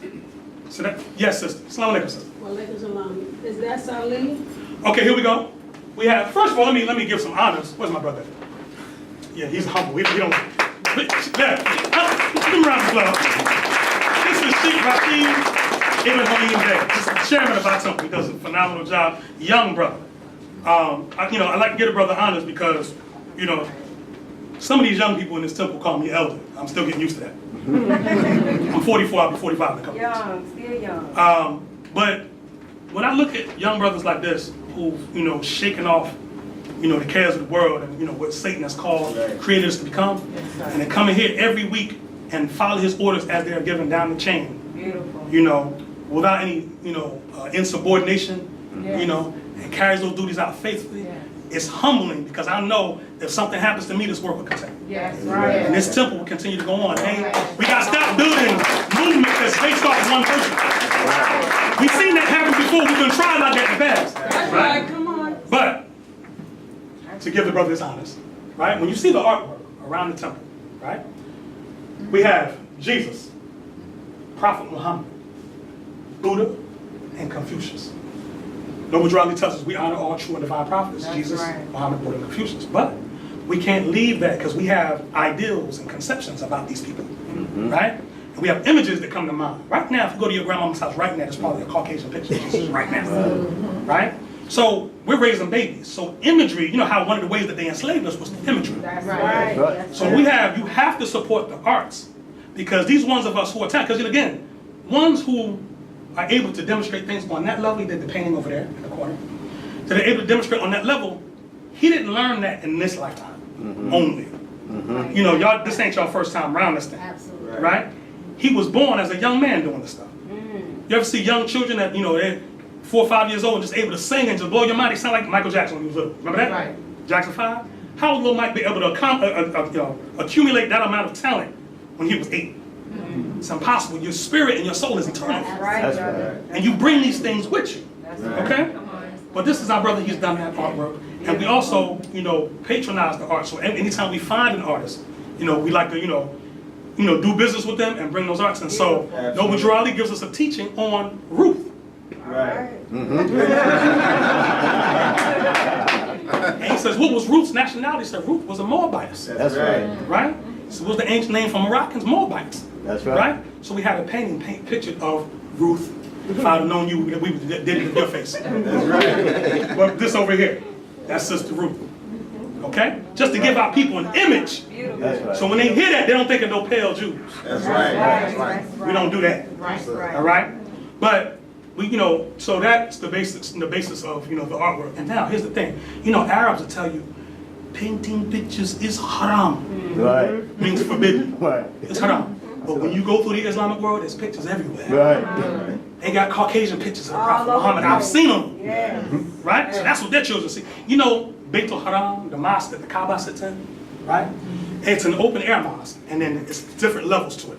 Speaker 1: So that, yes, sister. Assalamu alaikum, sister.
Speaker 6: Walaikum salam. Is that Salih?
Speaker 1: Okay, here we go. We have, first of all, let me give some honors. Where's my brother? Yeah, he's humble. We don't. Give him a round of applause. This is Sheik Heru Ranesi-El. This is the chairman of our temple. He does a phenomenal job. Young brother. I like to give a brother honors because, some of these young people in this temple call me elder. I'm still getting used to that. I'm 44. I'll be 45 in a couple of
Speaker 3: Young, still young.
Speaker 1: But when I look at young brothers like this who've, shaken off, the cares of the world and, what Satan has called creators to become, and they come in here every week and follow his orders as they are given down the chain,
Speaker 3: Beautiful.
Speaker 1: Without any, insubordination,
Speaker 3: Yes.
Speaker 1: and carries those duties out faithfully.
Speaker 3: Yes.
Speaker 1: It's humbling because I know if something happens to me, this work will continue.
Speaker 3: Yes, right.
Speaker 1: And this temple will continue to go on. Hey, we got to stop building movement that's based off one person. We've seen that happen before. We've been trying like that in the past.
Speaker 6: That's right, come on.
Speaker 1: But, to give the brother his honors, right? When you see the artwork around the temple, right? We have Jesus, Prophet Muhammad, Buddha, and Confucius. Noble Drali tells us we honor all true and divine prophets,
Speaker 3: That's
Speaker 1: Jesus,
Speaker 3: right.
Speaker 1: Muhammad, Buddha, and Confucius. But we can't leave that because we have ideals and conceptions about these people, right? And we have images that come to mind. Right now, if you go to your grandmama's house right now, there's probably a Caucasian picture of Jesus right now, right? So we're raising babies. So imagery, how one of the ways that they enslaved us was imagery.
Speaker 3: That's right.
Speaker 5: Right.
Speaker 3: Yes,
Speaker 1: So
Speaker 3: sir.
Speaker 1: you have to support the arts because these ones of us who are talented, because again, ones who are able to demonstrate things on that level, he did the painting over there in the corner, so they're able to demonstrate on that level, he didn't learn that in this lifetime only. Y'all, this ain't y'all first time around this thing,
Speaker 3: Absolutely.
Speaker 1: right? He was born as a young man doing this stuff. You ever see young children that, they're 4 or 5 years old and just able to sing and just blow your mind? They sound like Michael Jackson when he was little. Remember that?
Speaker 3: Right.
Speaker 1: Jackson 5? How would little Mike be able to accumulate that amount of talent when he was 8? It's impossible. Your spirit and your soul is eternal.
Speaker 3: That's right.
Speaker 5: That's
Speaker 3: brother.
Speaker 5: right.
Speaker 1: And you bring these things with you.
Speaker 3: That's right.
Speaker 1: Okay? But this is our brother, he's done that artwork. And we also, patronize the art. So anytime we find an artist, we like to, do business with them and bring those arts in. So Noble Jurali gives us a teaching on Ruth.
Speaker 4: Right.
Speaker 1: And he says, what was Ruth's nationality? He said Ruth was a Moabitess.
Speaker 5: That's right.
Speaker 1: Right? So what was the ancient name for Moroccans? Moabites.
Speaker 5: That's right.
Speaker 1: So we had a picture of Ruth. If I'd have known you, we did it in your face.
Speaker 4: That's right.
Speaker 1: But this over here, that's Sister Ruth. Okay? Just to give our people an image.
Speaker 5: That's right.
Speaker 1: So when they hear that, they don't think of no pale Jews.
Speaker 4: That's
Speaker 3: That's
Speaker 4: right.
Speaker 3: right. That's right.
Speaker 1: We don't do that.
Speaker 3: Right. Right.
Speaker 1: All right? But we, so that's the basis of, the artwork. And now here's the thing. Arabs will tell you, painting pictures is haram.
Speaker 5: Right.
Speaker 1: Means forbidden.
Speaker 5: Right.
Speaker 1: It's haram. But when you go through the Islamic world, there's pictures everywhere.
Speaker 5: Right.
Speaker 1: They got Caucasian pictures of the
Speaker 3: All
Speaker 1: Prophet
Speaker 3: over
Speaker 1: Muhammad.
Speaker 3: the
Speaker 1: I've
Speaker 3: place.
Speaker 1: seen them.
Speaker 3: Yes.
Speaker 1: Right? So that's what their children see. Beit al-Haram, the mosque that the Kaaba sits in, right? It's an open air mosque, and then it's different levels to it.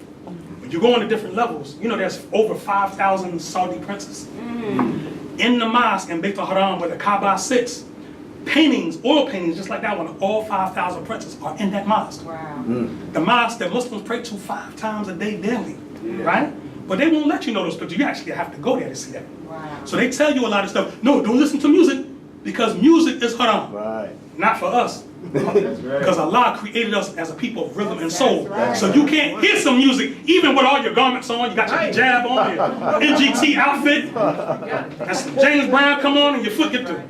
Speaker 1: When you go into different levels, you know there's over 5,000 Saudi princes. In the mosque in Beit al-Haram where the Kaaba sits, paintings, oil paintings just like that one, all 5,000 princes are in that mosque.
Speaker 3: Wow.
Speaker 1: The mosque that Muslims pray to 5 times a day daily, right? But they won't let you know those pictures. You actually have to go there to see that.
Speaker 3: Wow.
Speaker 1: So they tell you a lot of stuff. No, don't listen to music because music is haram.
Speaker 5: Right.
Speaker 1: Not for us. Because Allah created us as a people of rhythm and soul.
Speaker 3: That's right.
Speaker 1: So you can't hear some music, even with all your garments on, you got your hijab on, your NGT outfit, and some James Brown come on and your foot get the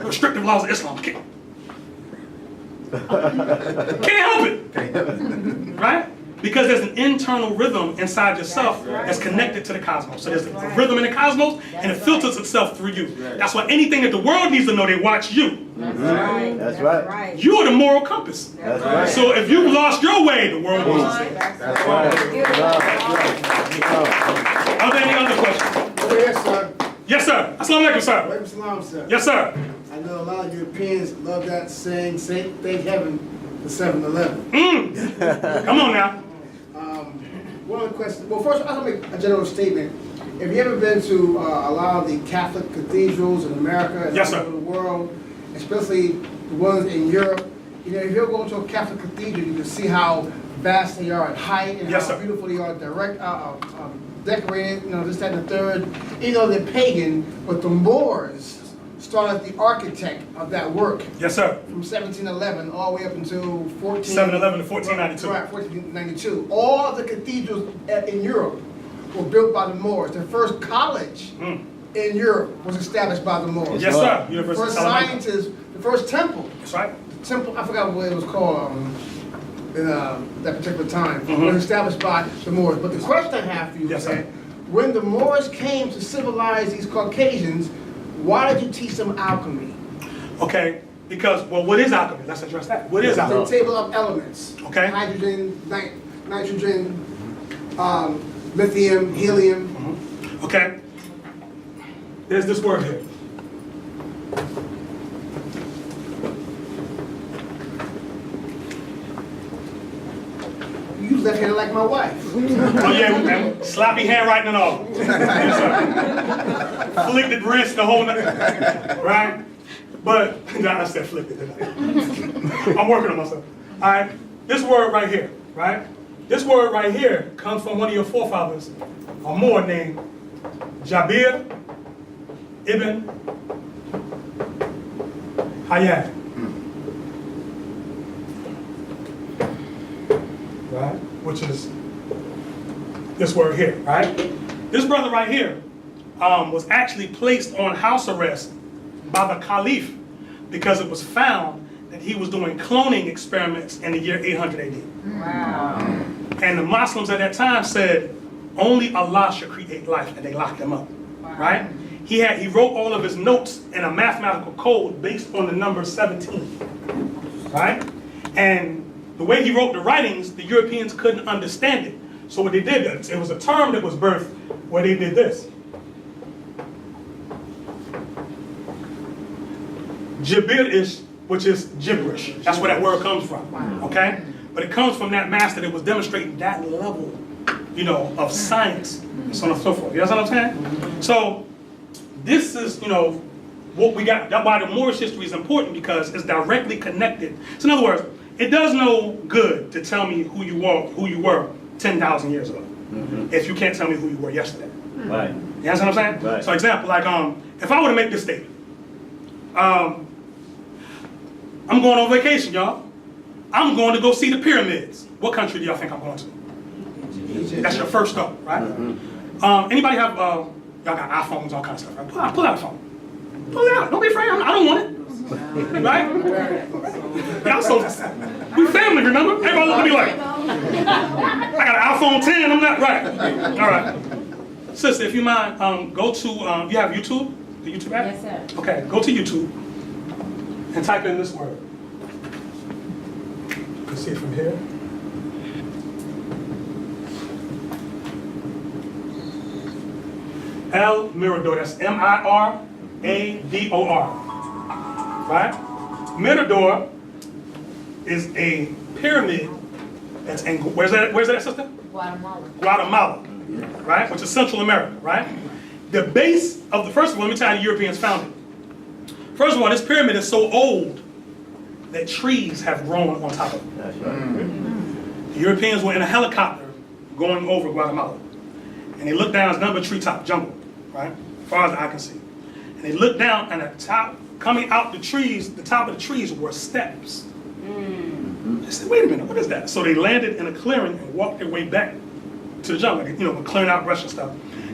Speaker 1: restrictive laws of Islam. Can't help it. Right? Because there's an internal rhythm inside yourself that's connected to the cosmos. So there's a rhythm in the cosmos, and it filters itself through you. That's why anything that the world needs to know, they watch you.
Speaker 3: That's right.
Speaker 5: That's right.
Speaker 1: You're the moral compass.
Speaker 5: That's right.
Speaker 1: So if you lost your way, the world will lose it.
Speaker 5: That's right.
Speaker 1: Are there any other questions?
Speaker 4: Yes, sir.
Speaker 1: Yes, sir. Assalamu alaikum, sir.
Speaker 4: Alaikum salam, sir.
Speaker 1: Yes, sir.
Speaker 4: I know a lot of Europeans love that saying, thank heaven for 7-Eleven.
Speaker 1: Come on now.
Speaker 4: One other question. Well, first, I'll make a general statement. Have you ever been to a lot of the Catholic cathedrals in America and
Speaker 1: Yes,
Speaker 4: all
Speaker 1: sir.
Speaker 4: over the world, especially the ones in Europe? You know, if you're going to a Catholic cathedral, you can see how vast they are at height and
Speaker 1: Yes,
Speaker 4: how
Speaker 1: sir.
Speaker 4: beautiful they are, decorated, you know, this, that, and the third. Even though they're pagan, but the Moors started the architect of that work
Speaker 1: Yes, sir.
Speaker 4: from 1711 all the way up until
Speaker 1: 711 to 1492.
Speaker 4: Right, 1492. All of the cathedrals in Europe were built by the Moors. The first college in Europe was established by the Moors.
Speaker 1: Yes, sir.
Speaker 4: The
Speaker 1: University of
Speaker 4: first
Speaker 1: Salamanca.
Speaker 4: scientists, the first temple,
Speaker 1: That's right.
Speaker 4: I forgot what it was called in that particular time, was established by the Moors. But the question I have for you
Speaker 1: Yes,
Speaker 4: is
Speaker 1: sir.
Speaker 4: that when the Moors came to civilize these Caucasians, why did you teach them alchemy?
Speaker 1: Okay. Because, well, what is alchemy? Let's address that. What is
Speaker 4: The
Speaker 1: alchemy?
Speaker 4: table of elements.
Speaker 1: Okay.
Speaker 4: Hydrogen, nitrogen, lithium, helium.
Speaker 1: Okay. There's this word here.
Speaker 4: You left-handed like my wife.
Speaker 1: Oh yeah, and sloppy handwriting and all. Yes, sir. Flicked wrist, the whole right? But, I said flicked it, didn't I? I'm working on myself. All right, this word right here, right? This word right here comes from one of your forefathers, a Moor named Jabir ibn Hayyan. Right? Which is this word here, right? This brother right here was actually placed on house arrest by the Caliph because it was found that he was doing cloning experiments in the year 800 AD.
Speaker 3: Wow.
Speaker 1: And the Muslims at that time said, only Allah should create life, and they locked him up, right? He wrote all of his notes in a mathematical code based on the number 17, right? And the way he wrote the writings, the Europeans couldn't understand it. So what they did, it was a term that was birthed where they did this. Gibberish, which is gibberish. That's where that word comes from, okay? But it comes from that master that was demonstrating that level, you know, of science and so on and so forth. You know what I'm saying? So this is, you know, what we got. That's why the Moorish history is important, because it's directly connected. So in other words, it does no good to tell me who you were 10,000 years ago, if you can't tell me who you were yesterday.
Speaker 5: Right.
Speaker 1: You understand what I'm saying?
Speaker 5: Right.
Speaker 1: So example, like if I were to make this statement, I'm going on vacation, y'all. I'm going to go see the pyramids. What country do y'all think I'm going to? Egypt. That's your first stop, right? Anybody have y'all got iPhones, all kind of stuff, right? Pull out a phone. Pull it out. Don't be afraid. I don't want it. Right? Y'all so we family, remember? Everybody look at me like, I got an iPhone 10, I'm not right. All right. Sister, if you mind, go to, you have YouTube? The YouTube app?
Speaker 3: Yes, sir.
Speaker 1: Okay, go to YouTube and type in this word. You can see it from here. El Mirador, that's M-I-R-A-D-O-R. right? Mirador is a pyramid that's in, where's that, sister? Guatemala, right? Which is Central America, right? The base of the, first of all, let me tell you how the Europeans found it. First of all, this pyramid is so old that trees have grown on top of it.
Speaker 2: That's right.
Speaker 1: The Europeans were in a helicopter going over Guatemala. And they looked down, it's nothing but treetop jungle, right? As far as the eye can see. And they looked down, and the top, coming out the trees, the top of the trees were steps. They said, wait a minute, what is that? So they landed in a clearing and walked their way back to the jungle, you know, clearing out brush and stuff,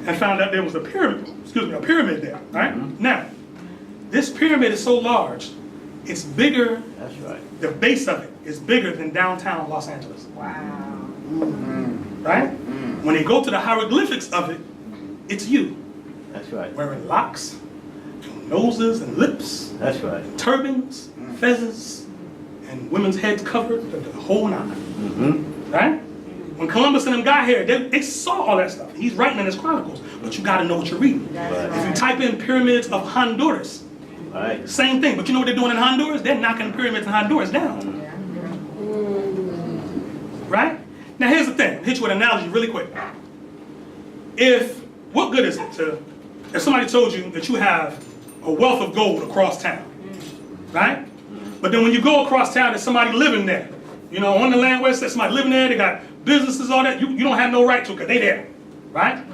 Speaker 1: and found out there was a pyramid there, right? Now, this pyramid is so large, it's bigger,
Speaker 2: That's right.
Speaker 1: the base of it is bigger than downtown Los Angeles.
Speaker 3: Wow.
Speaker 1: Right? When they go to the hieroglyphics of it, it's you
Speaker 2: That's right.
Speaker 1: wearing locks, noses and lips,
Speaker 2: That's right.
Speaker 1: turbans, feathers, and women's heads covered, the whole nine. Right? When Columbus and them got here, they saw all that stuff. He's writing in his chronicles, but you got to know what you're reading. If you type in pyramids of Honduras,
Speaker 2: Right.
Speaker 1: same thing. But you know what they're doing in Honduras? They're knocking the pyramids in Honduras down. Right? Now here's the thing. I'll hit you with an analogy really quick. What good is it if somebody told you that you have a wealth of gold across town, right? But then when you go across town, there's somebody living there. You know, on the land where there's somebody living there, they got businesses, all that. You don't have no right to because they there, right?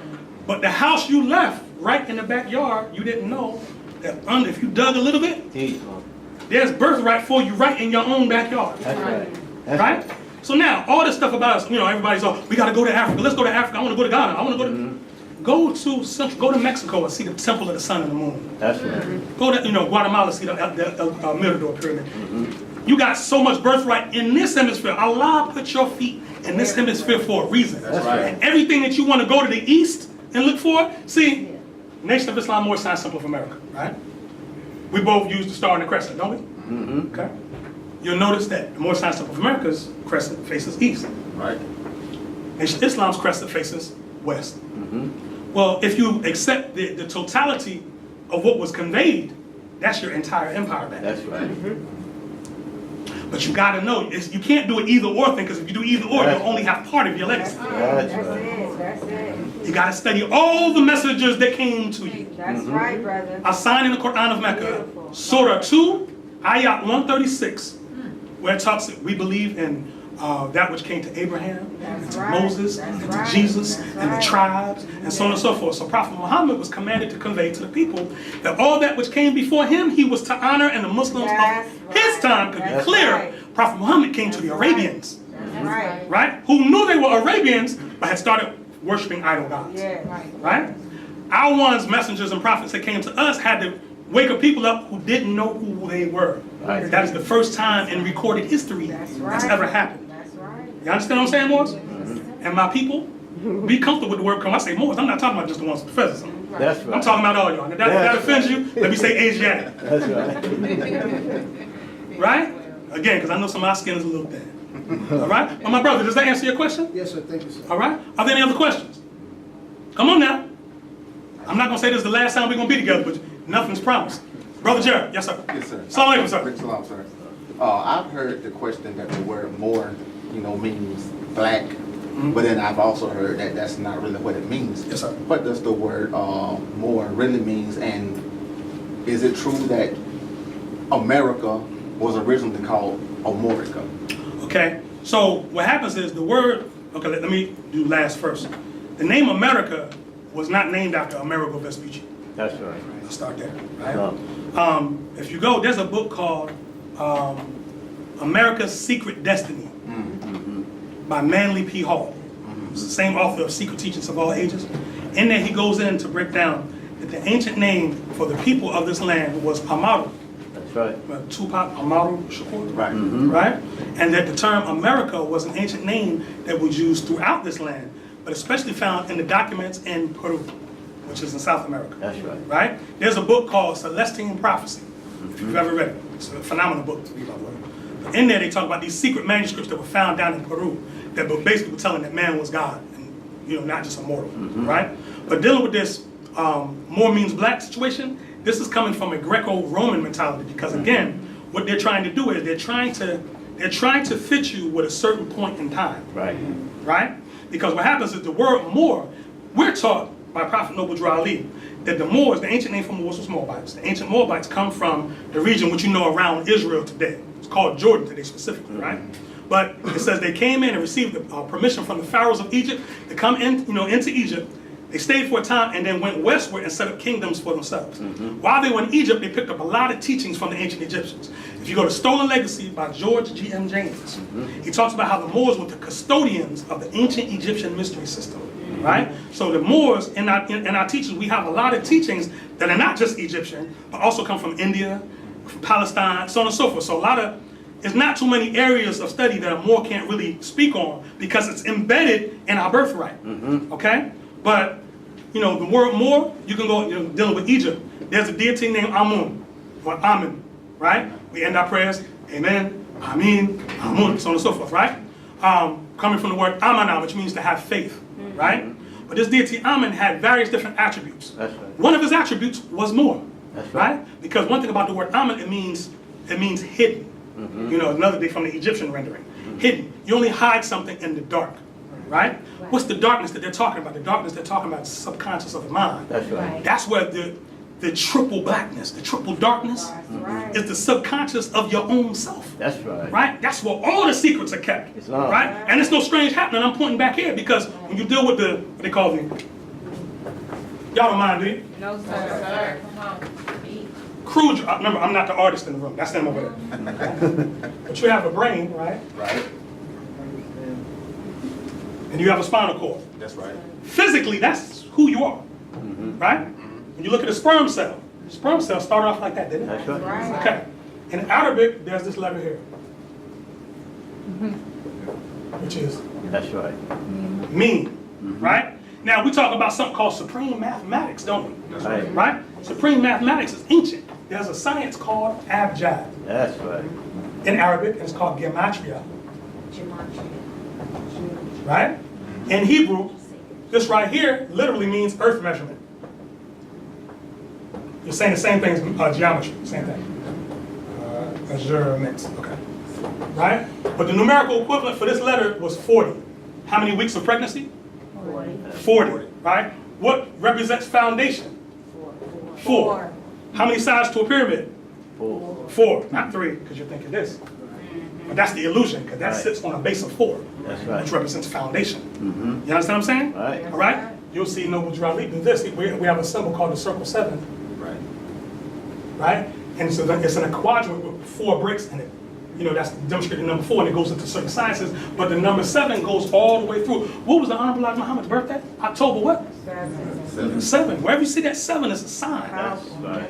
Speaker 1: But the house you left right in the backyard, you didn't know that if you dug a little bit, there's birthright for you right in your own backyard.
Speaker 2: That's right. That's
Speaker 1: Right? So now, all this stuff about us, you know, everybody's all, we gotta go to Africa, let's go to Africa, I wanna go to Ghana, I wanna go to, go to Mexico and see the Temple of the Sun and the Moon.
Speaker 2: That's right.
Speaker 1: Go to, Guatemala, see the Mirador Pyramid. You got so much birthright in this hemisphere. Allah put your feet in this hemisphere for a reason.
Speaker 2: That's right.
Speaker 1: And everything that you wanna go to the east and look for, see, Nation of Islam, more sign symbol of America, right? We both use the star and the crescent, don't we? Okay. You'll notice that the more sign symbol of America's crescent faces east.
Speaker 5: Right.
Speaker 1: Nation of Islam's crescent faces west. Well, if you accept the totality of what was conveyed, that's your entire empire back.
Speaker 2: That's right.
Speaker 1: But you gotta know, you can't do an either or thing, because if you do either or, you'll only have part of your legacy.
Speaker 2: That's
Speaker 3: That's
Speaker 2: right.
Speaker 3: it. That's it.
Speaker 1: You gotta study all the messages that came to you.
Speaker 3: That's right, brother.
Speaker 1: A sign in the Quran of Mecca,
Speaker 3: Beautiful.
Speaker 1: Surah 2, Ayat 136, where it talks, we believe in that which came to Abraham, and
Speaker 3: That's
Speaker 1: to
Speaker 3: right.
Speaker 1: Moses,
Speaker 3: That's
Speaker 1: and to
Speaker 3: right.
Speaker 1: Jesus,
Speaker 3: That's
Speaker 1: and the
Speaker 3: right.
Speaker 1: tribes, and so on and so forth. So Prophet Muhammad was commanded to convey to the people that all that which came before him, he was to honor, and the Muslims
Speaker 3: That's
Speaker 1: of his
Speaker 3: right.
Speaker 1: time could be
Speaker 3: That's
Speaker 1: clear.
Speaker 3: right.
Speaker 1: Prophet Muhammad came to the
Speaker 3: That's right.
Speaker 1: Arabians,
Speaker 3: That's right.
Speaker 1: right? Who knew they were Arabians, but had started worshiping idol gods.
Speaker 3: Yeah.
Speaker 1: Right? Our ones, messengers and prophets that came to us had to wake up people up who didn't know who they were.
Speaker 2: Right.
Speaker 1: That is the first time in recorded history
Speaker 3: That's
Speaker 1: that's
Speaker 3: right.
Speaker 1: ever happened.
Speaker 3: That's right.
Speaker 1: You understand what I'm saying, Morris? And my people, be comfortable with the word come. I say Morris, I'm not talking about just the ones with the feathers.
Speaker 2: That's right.
Speaker 1: I'm talking about all y'all. If that offends you, let me say Asiatic.
Speaker 2: That's right.
Speaker 1: Right? Again, because I know some of our skin is a little thin. All right? Well, my brother, does that answer your question?
Speaker 4: Yes, sir. Thank you, sir.
Speaker 1: All right? Are there any other questions? Come on now. I'm not going to say this is the last time we're going to be together, but nothing's promised. Brother Jared, yes, sir.
Speaker 7: Yes, sir.
Speaker 1: Assalamu alaikum, sir.
Speaker 7: Salam, sir. I've heard the question that the word more, means black, but then I've also heard that that's not really what it means.
Speaker 1: Yes, sir.
Speaker 7: What does the word more really means, and is it true that America was originally called America?
Speaker 1: Okay, so what happens is the word, okay, let me do last first. The name America was not named after Amerigo Vespucci.
Speaker 2: That's right.
Speaker 1: Let's start there, right?
Speaker 2: No.
Speaker 1: If you go, there's a book called America's Secret Destiny by Manly P. Hall. It's the same author of Secret Teachings of All Ages. In there, he goes in to break down that the ancient name for the people of this land was Amaru.
Speaker 2: That's right.
Speaker 1: Tupac Amaru Shakur.
Speaker 7: Right.
Speaker 1: Right? And that the term America was an ancient name that was used throughout this land, but especially found in the documents in Peru, which is in South America.
Speaker 2: That's right.
Speaker 1: Right? There's a book called Celestine Prophecy, if you've ever read it. It's a phenomenal book to read, by the way. But in there, they talk about these secret manuscripts that were found down in Peru that basically were telling that man was God, and not just a mortal, right? But dealing with this more means black situation, this is coming from a Greco-Roman mentality, because again, what they're trying to do is they're trying to fit you with a certain point in time.
Speaker 2: Right.
Speaker 1: Right? Because what happens is the word Moor, we're taught by Prophet Noble Drew Ali that the Moors, the ancient name for Moors was Moabites. The ancient Moabites come from the region which you know around Israel today. It's called Jordan today specifically, right? But it says they came in and received permission from the pharaohs of Egypt to come in, into Egypt. They stayed for a time and then went westward and set up kingdoms for themselves. While they were in Egypt, they picked up a lot of teachings from the ancient Egyptians. If you go to Stolen Legacy by George G.M. James, he talks about how the Moors were the custodians of the ancient Egyptian mystery system, right? So the Moors, in our teachings, we have a lot of teachings that are not just Egyptian, but also come from India, from Palestine, so on and so forth. So it's not too many areas of study that a Moor can't really speak on because it's embedded in our birthright, okay? But, the word Moor, you can go, dealing with Egypt. There's a deity named Amun, or Amun, right? We end our prayers, Amen, Amin, Amun, so on and so forth, right? Coming from the word Amana, which means to have faith, right? But this deity Amun had various different attributes.
Speaker 2: That's right.
Speaker 1: One of his attributes was Moor,
Speaker 2: That's
Speaker 1: right? Because one thing about the word Amun, it means hidden. Another thing from the Egyptian rendering. Hidden. You only hide something in the dark, right? What's the darkness that they're talking about? The darkness they're talking about is subconscious of the mind.
Speaker 2: That's right.
Speaker 1: That's where the triple blackness, the triple darkness is the subconscious of your own self.
Speaker 2: That's right.
Speaker 1: Right? That's where all the secrets are kept.
Speaker 2: Islam.
Speaker 1: Right? And it's no strange happening. I'm pointing back here because when you deal with what they call y'all don't mind, do you?
Speaker 3: No, sir.
Speaker 1: Crude, remember, I'm not the artist in the room. That's them over there. But you have a brain, right?
Speaker 7: Right.
Speaker 1: And you have a spinal cord.
Speaker 7: That's right.
Speaker 1: Physically, that's who you are, right? When you look at a sperm cell started off like that, didn't it?
Speaker 2: That's right.
Speaker 1: Okay. In Arabic, there's this letter here, which is
Speaker 2: That's right.
Speaker 1: mean, right? Now, we talk about something called supreme mathematics, don't we?
Speaker 7: That's
Speaker 2: right.
Speaker 1: Right? Supreme mathematics is ancient. There's a science called abjad
Speaker 2: That's right.
Speaker 1: in Arabic, and it's called gematria, right? In Hebrew, this right here literally means earth measurement. You're saying the same thing as geometry, same thing. Measurements, okay. Right? But the numerical equivalent for this letter was 40. How many weeks of pregnancy? 40, right? What represents foundation? 4. How many sides to a pyramid?
Speaker 2: 4.
Speaker 1: 4, not 3, because you're thinking this. But that's the illusion, because that
Speaker 2: Right.
Speaker 1: sits on a base of 4,
Speaker 2: That's right.
Speaker 1: which represents foundation. You understand what I'm saying?
Speaker 2: Right.
Speaker 1: All right? You'll see Noble Drew Ali do this. We have a symbol called the circle 7,
Speaker 7: Right.
Speaker 1: right? And so it's in a quadrant with 4 bricks in it. That's demonstrated number 4, and it goes into certain sciences. But the number 7 goes all the way through. What was the Honorable Elijah Muhammad's birthday? October what? 7. Wherever you see that 7 is a sign.
Speaker 2: That's right.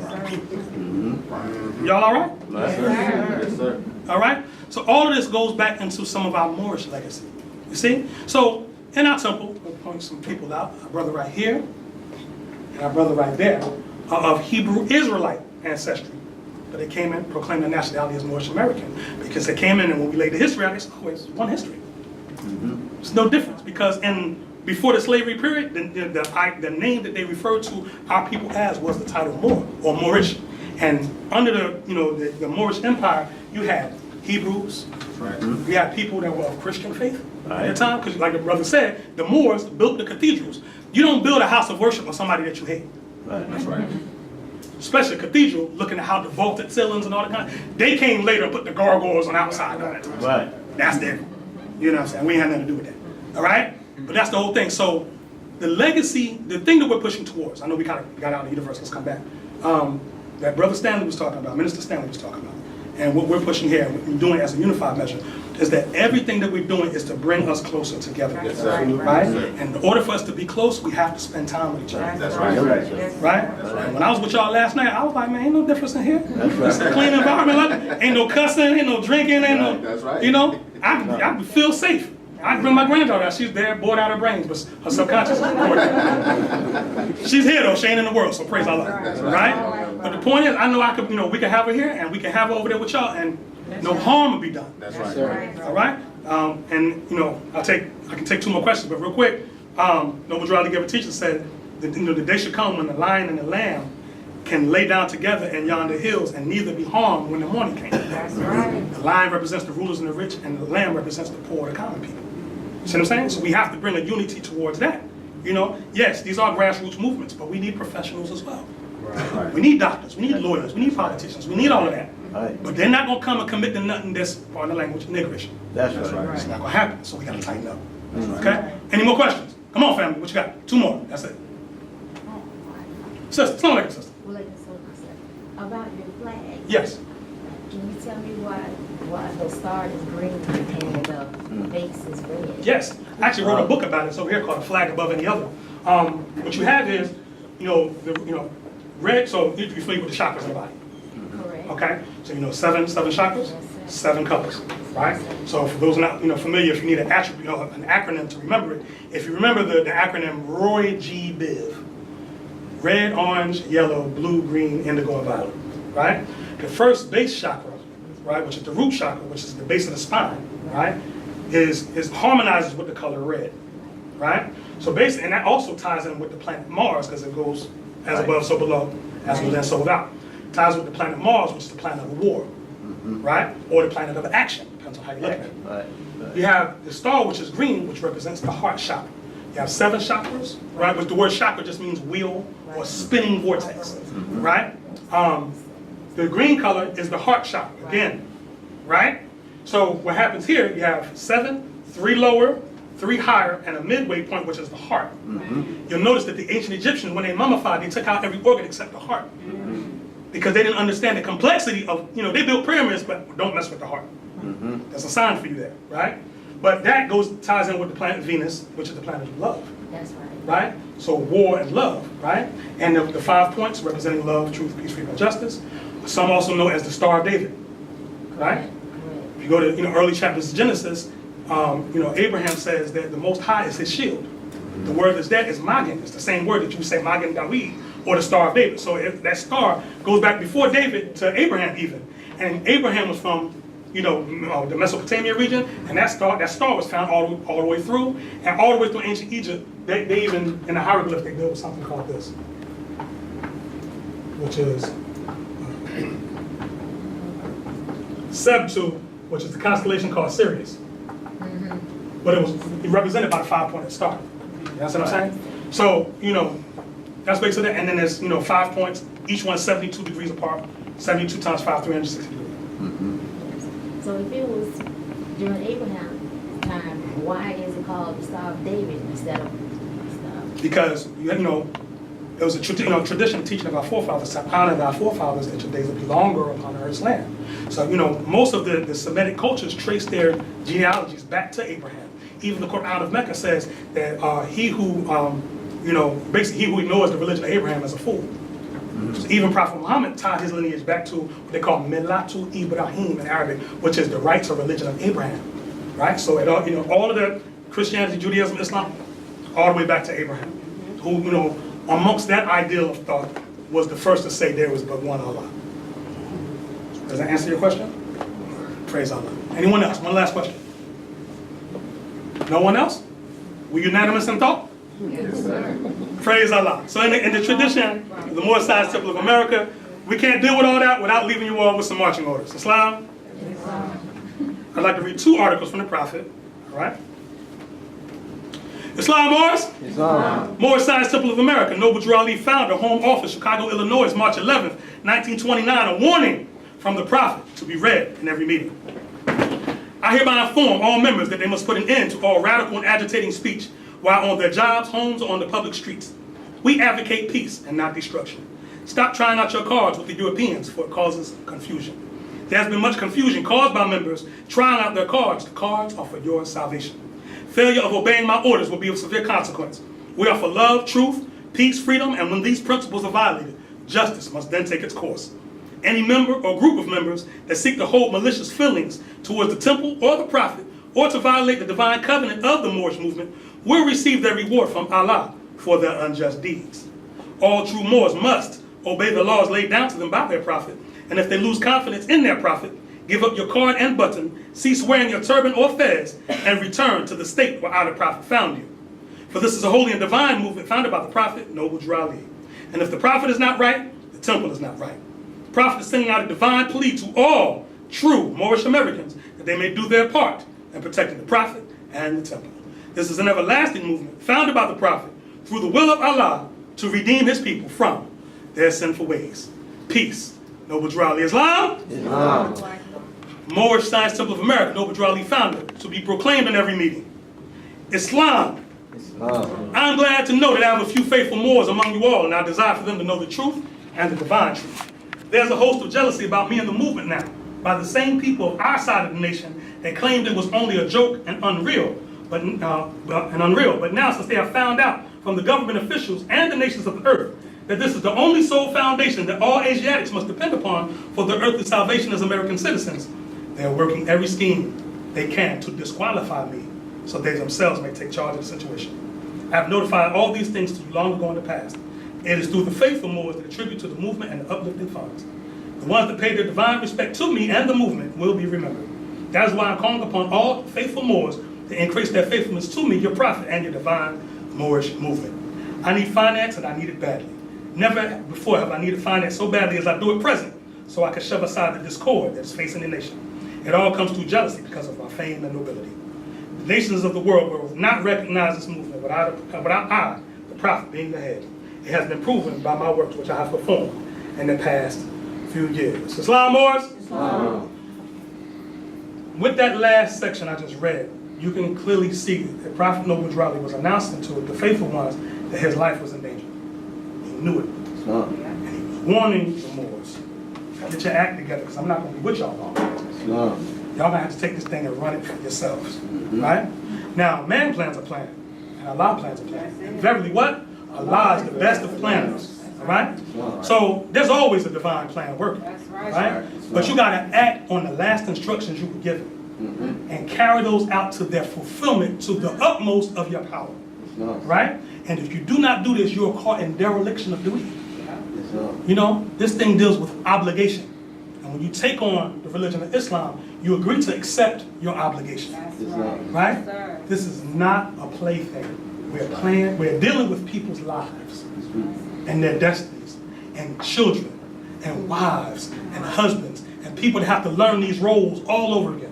Speaker 1: Y'all all right?
Speaker 2: That's
Speaker 5: Yes, sir.
Speaker 1: All right? So all of this goes back into some of our Moorish legacy. You see? So in our temple, we'll point some people out. Our brother right here and our brother right there are of Hebrew Israelite ancestry. But they came in, proclaimed their nationality as Moorish American. Because they came in, and when we laid the history out, it's always one history. There's no difference, because before the slavery period, the name that they referred to our people as was the title Moor, or Moorish. And under the Moorish Empire, you had Hebrews,
Speaker 7: Right.
Speaker 1: you had people that were of Christian faith at the
Speaker 2: Right.
Speaker 1: time, because like the brother said, the Moors built the cathedrals. You don't build a house of worship of somebody that you hate.
Speaker 2: Right.
Speaker 7: That's right.
Speaker 1: Especially a cathedral, looking at how the vaulted ceilings and all that kind of, they came later and put the gargoyles on the outside and all that.
Speaker 2: Right.
Speaker 1: That's them. You know what I'm saying? We ain't had nothing to do with that. All right? But that's the whole thing. So the legacy, the thing that we're pushing towards, I know we kind of got out of the universe, let's come back. That Brother Stanley was talking about, Minister Stanley was talking about, and what we're pushing here, and we're doing it as a unified measure, is that everything that we're doing is to bring us closer together.
Speaker 7: Yes, sir.
Speaker 1: Right?
Speaker 7: Yes, sir.
Speaker 1: And in order for us to be close, we have to spend time with each other.
Speaker 7: That's right.
Speaker 1: Right? And when I was with y'all last night, I was like, man, ain't no difference in here.
Speaker 2: That's right.
Speaker 1: It's a clean environment. Like, ain't no cussing, ain't no drinking, ain't no,
Speaker 7: That's right.
Speaker 1: I feel safe. I bring my granddaughter out. She's there, bored out of her brains, but her subconscious is bored. She's here though. She ain't in the world, so praise Allah.
Speaker 7: That's
Speaker 1: Right?
Speaker 7: right.
Speaker 1: But the point is, I know I could, we can have her here, and we can have her over there with y'all, and no harm will be done.
Speaker 7: That's right.
Speaker 1: All right? And I can take 2 more questions, but real quick, Noble Drew Ali gave a teacher said that the day should come when the lion and the lamb can lay down together in yonder hills and neither be harmed when the morning came.
Speaker 3: That's right.
Speaker 1: The lion represents the rulers and the rich, and the lamb represents the poor and the common people. See what I'm saying? So we have to bring a unity towards that. You know, yes, these are grassroots movements, but we need professionals as well.
Speaker 5: Right.
Speaker 1: We need doctors, we need lawyers, we need politicians, we need all of that.
Speaker 2: Right.
Speaker 1: But they're not gonna come and commit to nothing that's, pardon the language, niggerish.
Speaker 2: That's
Speaker 5: That's
Speaker 2: right.
Speaker 5: right.
Speaker 1: It's not gonna happen, so we gotta tighten up.
Speaker 5: That's
Speaker 1: Okay? Any more questions? Come on, family, what you got? 2 more, that's it. Sister, Assalamu alaikum, sister.
Speaker 8: About your flag,
Speaker 1: Yes.
Speaker 8: can you tell me why the star is green and the base is red?
Speaker 1: Yes, I actually wrote a book about it. It's over here called "A Flag Above Any Other." What you have is, red. So you're familiar with the chakras in the body,
Speaker 8: Correct.
Speaker 1: okay? So seven chakras, 7 colors, right? So for those not familiar, if you need an attribute, an acronym to remember it, if you remember the acronym Roy G. Biv, red, orange, yellow, blue, green, indigo, and violet, right? The first base chakra, right, which is the root chakra, which is the base of the spine, right, is harmonizes with the color red, right? So basically, and that also ties in with the planet Mars, because it goes as above, so below, as within, so without. Ties with the planet Mars, which is the planet of war, right? Or the planet of action, depends on how you look at it.
Speaker 2: Right.
Speaker 1: You have the star, which is green, which represents the heart chakra. You have 7 chakras, right? But the word chakra just means wheel or spinning vortex, right? The green color is the heart chakra, again, right? So what happens here, you have 7, 3 lower, 3 higher, and a midway point, which is the heart. You'll notice that the ancient Egyptians, when they mummified, they took out every organ except the heart. Because they didn't understand the complexity of, they built pyramids, but don't mess with the heart. That's a sign for you there, right? But that ties in with the planet Venus, which is the planet of love,
Speaker 8: That's right.
Speaker 1: right? So war and love, right? And the 5 points representing love, truth, peace, freedom, and justice. Some also know as the Star of David, right?
Speaker 8: Correct.
Speaker 1: If you go to early chapters of Genesis, Abraham says that the Most High is his shield. The word that's there is Magen. It's the same word that you would say Magen David, or the Star of David. So that star goes back before David to Abraham even. And Abraham was from the Mesopotamia region, and that star was found all the way through, and all the way through ancient Egypt. They even, in the hieroglyph, they built something called this, which is Sebtu, which is the constellation called Sirius. But it was represented by the 5-pointed star. You know what I'm saying? So, that's basically it. And then there's, 5 points, each one 72 degrees apart, 72 times 5, 360 degrees.
Speaker 8: So if it was during Abraham's time, why is it called the Star of David instead of the
Speaker 1: Because, it was a tradition teaching of our forefathers, to honor our forefathers, that your days will be longer upon the earth's land. So, most of the Semitic cultures trace their genealogies back to Abraham. Even the Quran of Mecca says that he who, basically he who ignores the religion of Abraham is a fool. So even Prophet Muhammad tied his lineage back to what they call Millatu Ibrahim in Arabic, which is the rights or religion of Abraham, right? So all of the Christianity, Judaism, Islam, all the way back to Abraham, who amongst that ideal of thought was the first to say there was but one Allah. Does that answer your question? Praise Allah. Anyone else? One last question. No one else? We unanimous in thought?
Speaker 3: Yes, sir.
Speaker 1: Praise Allah. So in the tradition of the Moorish Science Temple of America, we can't deal with all that without leaving you all with some marching orders. Islam? I'd like to read 2 articles from the Prophet. All right? Islam, Morris?
Speaker 2: Islam.
Speaker 1: Moorish Science Temple of America, Noble Drew Ali founder, home office, Chicago, Illinois, March 11th, 1929. A warning from the Prophet to be read in every meeting. I hereby inform all members that they must put an end to all radical and agitating speech while on their jobs, homes, or on the public streets. We advocate peace and not destruction. Stop trying out your cards with the Europeans, for it causes confusion. There has been much confusion caused by members trying out their cards. The cards are for your salvation. Failure of obeying my orders will be of severe consequence. We are for love, truth, peace, freedom, and when these principles are violated, justice must then take its course. Any member or group of members that seek to hold malicious feelings towards the temple or the prophet, or to violate the divine covenant of the Moorish movement, will receive their reward from Allah for their unjust deeds. All true Moors must obey the laws laid down to them by their prophet, and if they lose confidence in their prophet, give up your card and button, cease wearing your turban or fez, and return to the state where our prophet found you. For this is a holy and divine movement founded by the prophet, Noble Drew Ali. And if the prophet is not right, the temple is not right. The prophet is sending out a divine plea to all true Moorish Americans that they may do their part in protecting the prophet and the temple. This is an everlasting movement founded by the prophet through the will of Allah to redeem his people from their sinful ways. Peace. Noble Drew Ali Islam. Moorish Science Temple of America, Noble Drew Ali founder, to be proclaimed in every meeting. Islam. I'm glad to know that I have a few faithful Moors among you all, and I desire for them to know the truth and the divine truth. There's a host of jealousy about me and the movement now, by the same people of our side of the nation that claimed it was only a joke and unreal. But now, since they have found out from the government officials and the nations of the earth that this is the only sole foundation that all Asiatics must depend upon for their earthly salvation as American citizens, they are working every scheme they can to disqualify me so they themselves may take charge of the situation. I have notified all these things to you long ago in the past. It is through the faithful Moors that attribute to the movement and the uplifting funds. The ones that pay their divine respect to me and the movement will be remembered. That is why I'm calling upon all faithful Moors to increase their faithfulness to me, your prophet, and your divine Moorish movement. I need finance, and I need it badly. Never before have I needed finance so badly as I do at present, so I can shove aside the discord that is facing the nation. It all comes through jealousy because of our fame and nobility. The nations of the world will not recognize this movement without I, the prophet, being the head. It has been proven by my works which I have performed in the past few years. Islam, Moors?
Speaker 5: Islam.
Speaker 1: With that last section I just read, you can clearly see that Prophet Noble Drew Ali was announcing to the faithful ones that his life was in danger. He knew it.
Speaker 5: Islam.
Speaker 1: And he was warning the Moors. Get your act together, because I'm not going to be with y'all long.
Speaker 5: Islam.
Speaker 1: Y'all going to have to take this thing and run it for yourselves. Right? Now, man plans a plan, and Allah plans a plan. And verily what? Allah is the best of planners. All right? So there's always a divine plan working.
Speaker 3: That's right.
Speaker 1: Right? But you got to act on the last instructions you were given and carry those out to their fulfillment to the utmost of your power. Right? And if you do not do this, you're caught in dereliction of duty. You know, this thing deals with obligation. And when you take on the religion of Islam, you agree to accept your obligation.
Speaker 3: That's
Speaker 1: Right?
Speaker 3: Yes, sir.
Speaker 1: This is not a plaything. We're dealing with people's lives and their destinies and children and wives and husbands and people that have to learn these roles all over again.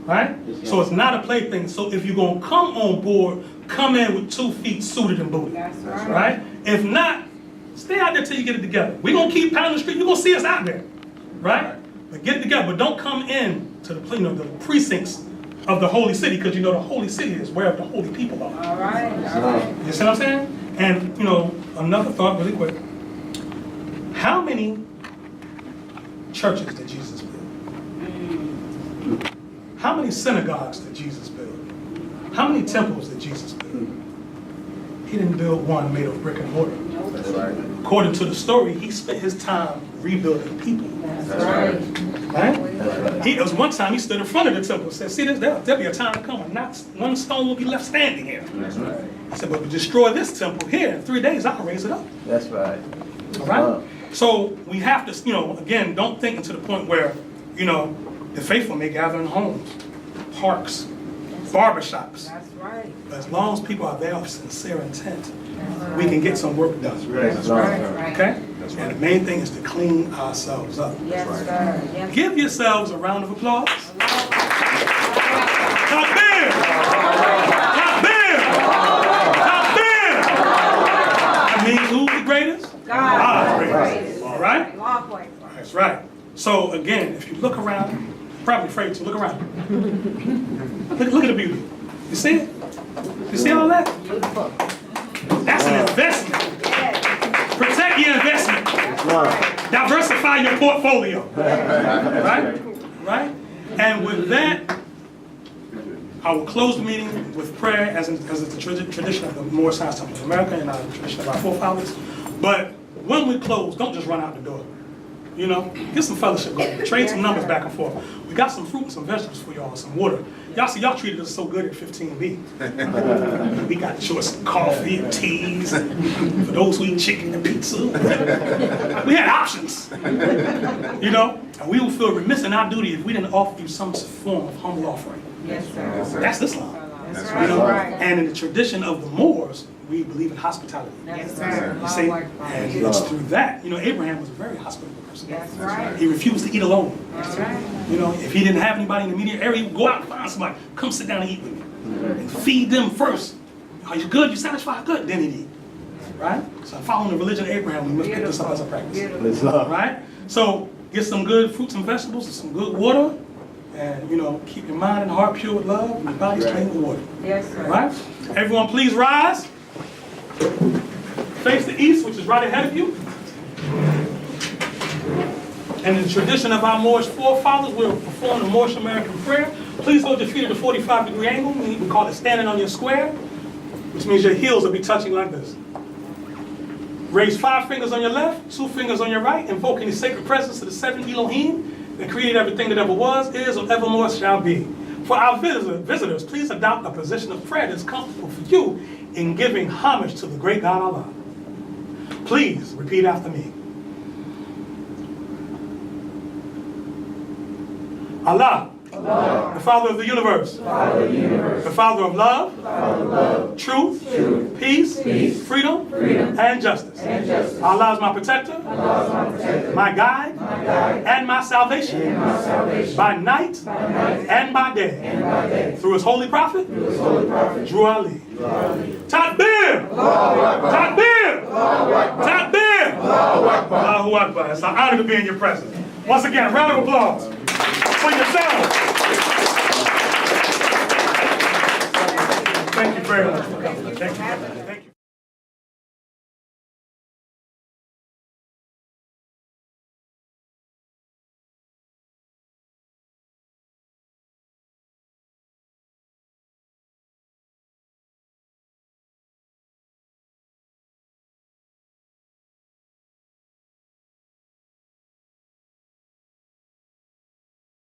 Speaker 1: Right? So it's not a plaything. So if you're going to come on board, come in with 2 feet suited and booted.
Speaker 3: That's right.
Speaker 1: Right? If not, stay out there till you get it together. We're going to keep pounding the street. You're going to see us out there. Right? But get it together. But don't come in to the precincts of the holy city, because you know the holy city is where the holy people are.
Speaker 3: All right. All right.
Speaker 1: You see what I'm saying? And, another thought really quick. How many churches did Jesus build? How many synagogues did Jesus build? How many temples did Jesus build? He didn't build one made of brick and mortar.
Speaker 5: That's right.
Speaker 1: According to the story, he spent his time rebuilding people.
Speaker 3: That's right.
Speaker 1: Right? There was one time he stood in front of the temple and said, see, there'll be a time to come when not one stone will be left standing here.
Speaker 5: That's right.
Speaker 1: He said, but we destroy this temple here. In 3 days, I'll raise it up.
Speaker 2: That's right.
Speaker 1: All right? So we have to, again, don't think to the point where, the faithful may gather in homes, parks, barbershops.
Speaker 3: That's right.
Speaker 1: But as long as people are there with sincere intent, we can get some work done.
Speaker 3: That's right.
Speaker 1: Okay? And the main thing is to clean ourselves up.
Speaker 3: Yes, sir. Yes.
Speaker 1: Give yourselves a round of applause. Takbir! Takbir! Takbir! I mean, who's the greatest?
Speaker 3: God.
Speaker 1: God's greatest. All right?
Speaker 3: Long way.
Speaker 1: That's right. So again, if you look around, probably afraid to look around. Look at the beauty. You see it? You see all that? That's an investment.
Speaker 3: Yes.
Speaker 1: Protect your investment. Diversify your portfolio. Right? Right? And with that, I will close the meeting with prayer because it's the tradition of the Moorish Science Temple of America and the tradition of our forefathers. But when we close, don't just run out the door. Get some fellowship going. Trade some numbers back and forth. We got some fruit and some vegetables for y'all, some water. Y'all treated us so good at 15B. We got choice coffee and teas, and for those who eat chicken and pizza. We had options. And we would feel remiss in our duty if we didn't offer you some form of humble offering.
Speaker 3: Yes, sir.
Speaker 1: That's Islam.
Speaker 3: That's
Speaker 1: You know?
Speaker 3: right.
Speaker 1: And in the tradition of the Moors, we believe in hospitality.
Speaker 3: Yes, sir.
Speaker 1: You see? And it's through that. You know, Abraham was a very hospitable person.
Speaker 3: That's right.
Speaker 1: He refused to eat alone.
Speaker 3: That's right.
Speaker 1: You know, if he didn't have anybody in the immediate area, he would go out and find somebody. Come sit down and eat with me. And feed them first. Are you good? You satisfied? Good. Then he'd eat. Right? So following the religion of Abraham, we must pick this up as a practice.
Speaker 2: Let's love.
Speaker 1: Right? So get some good fruits and vegetables and some good water. And, you know, keep your mind and heart pure with love and your body's clean with water.
Speaker 3: Yes, sir.
Speaker 1: Right? Everyone please rise. Face the east, which is right ahead of you. And in the tradition of our Moorish forefathers, we'll perform the Moorish American prayer. Please hold your feet at a 45-degree angle. We call it standing on your square, which means your heels will be touching like this. Raise 5 fingers on your left, 2 fingers on your right, invoking the sacred presence of the 7 Elohim that created everything that ever was, is, or evermore shall be. For our visitors, please adopt a position of prayer that's comfortable for you in giving homage to the great God Allah. Please repeat after me. Allah, the Father of the universe, the Father of love, truth, peace, freedom, and justice. Allah is my protector, my guide, and my salvation, by night and by day, through his holy prophet, Drew Ali. Takbir! Takbir! Takbir! Allahu Akbar. It's an honor to be in your presence. Once again, round of applause for yourself. Thank you very much for coming. Thank you. Thank you.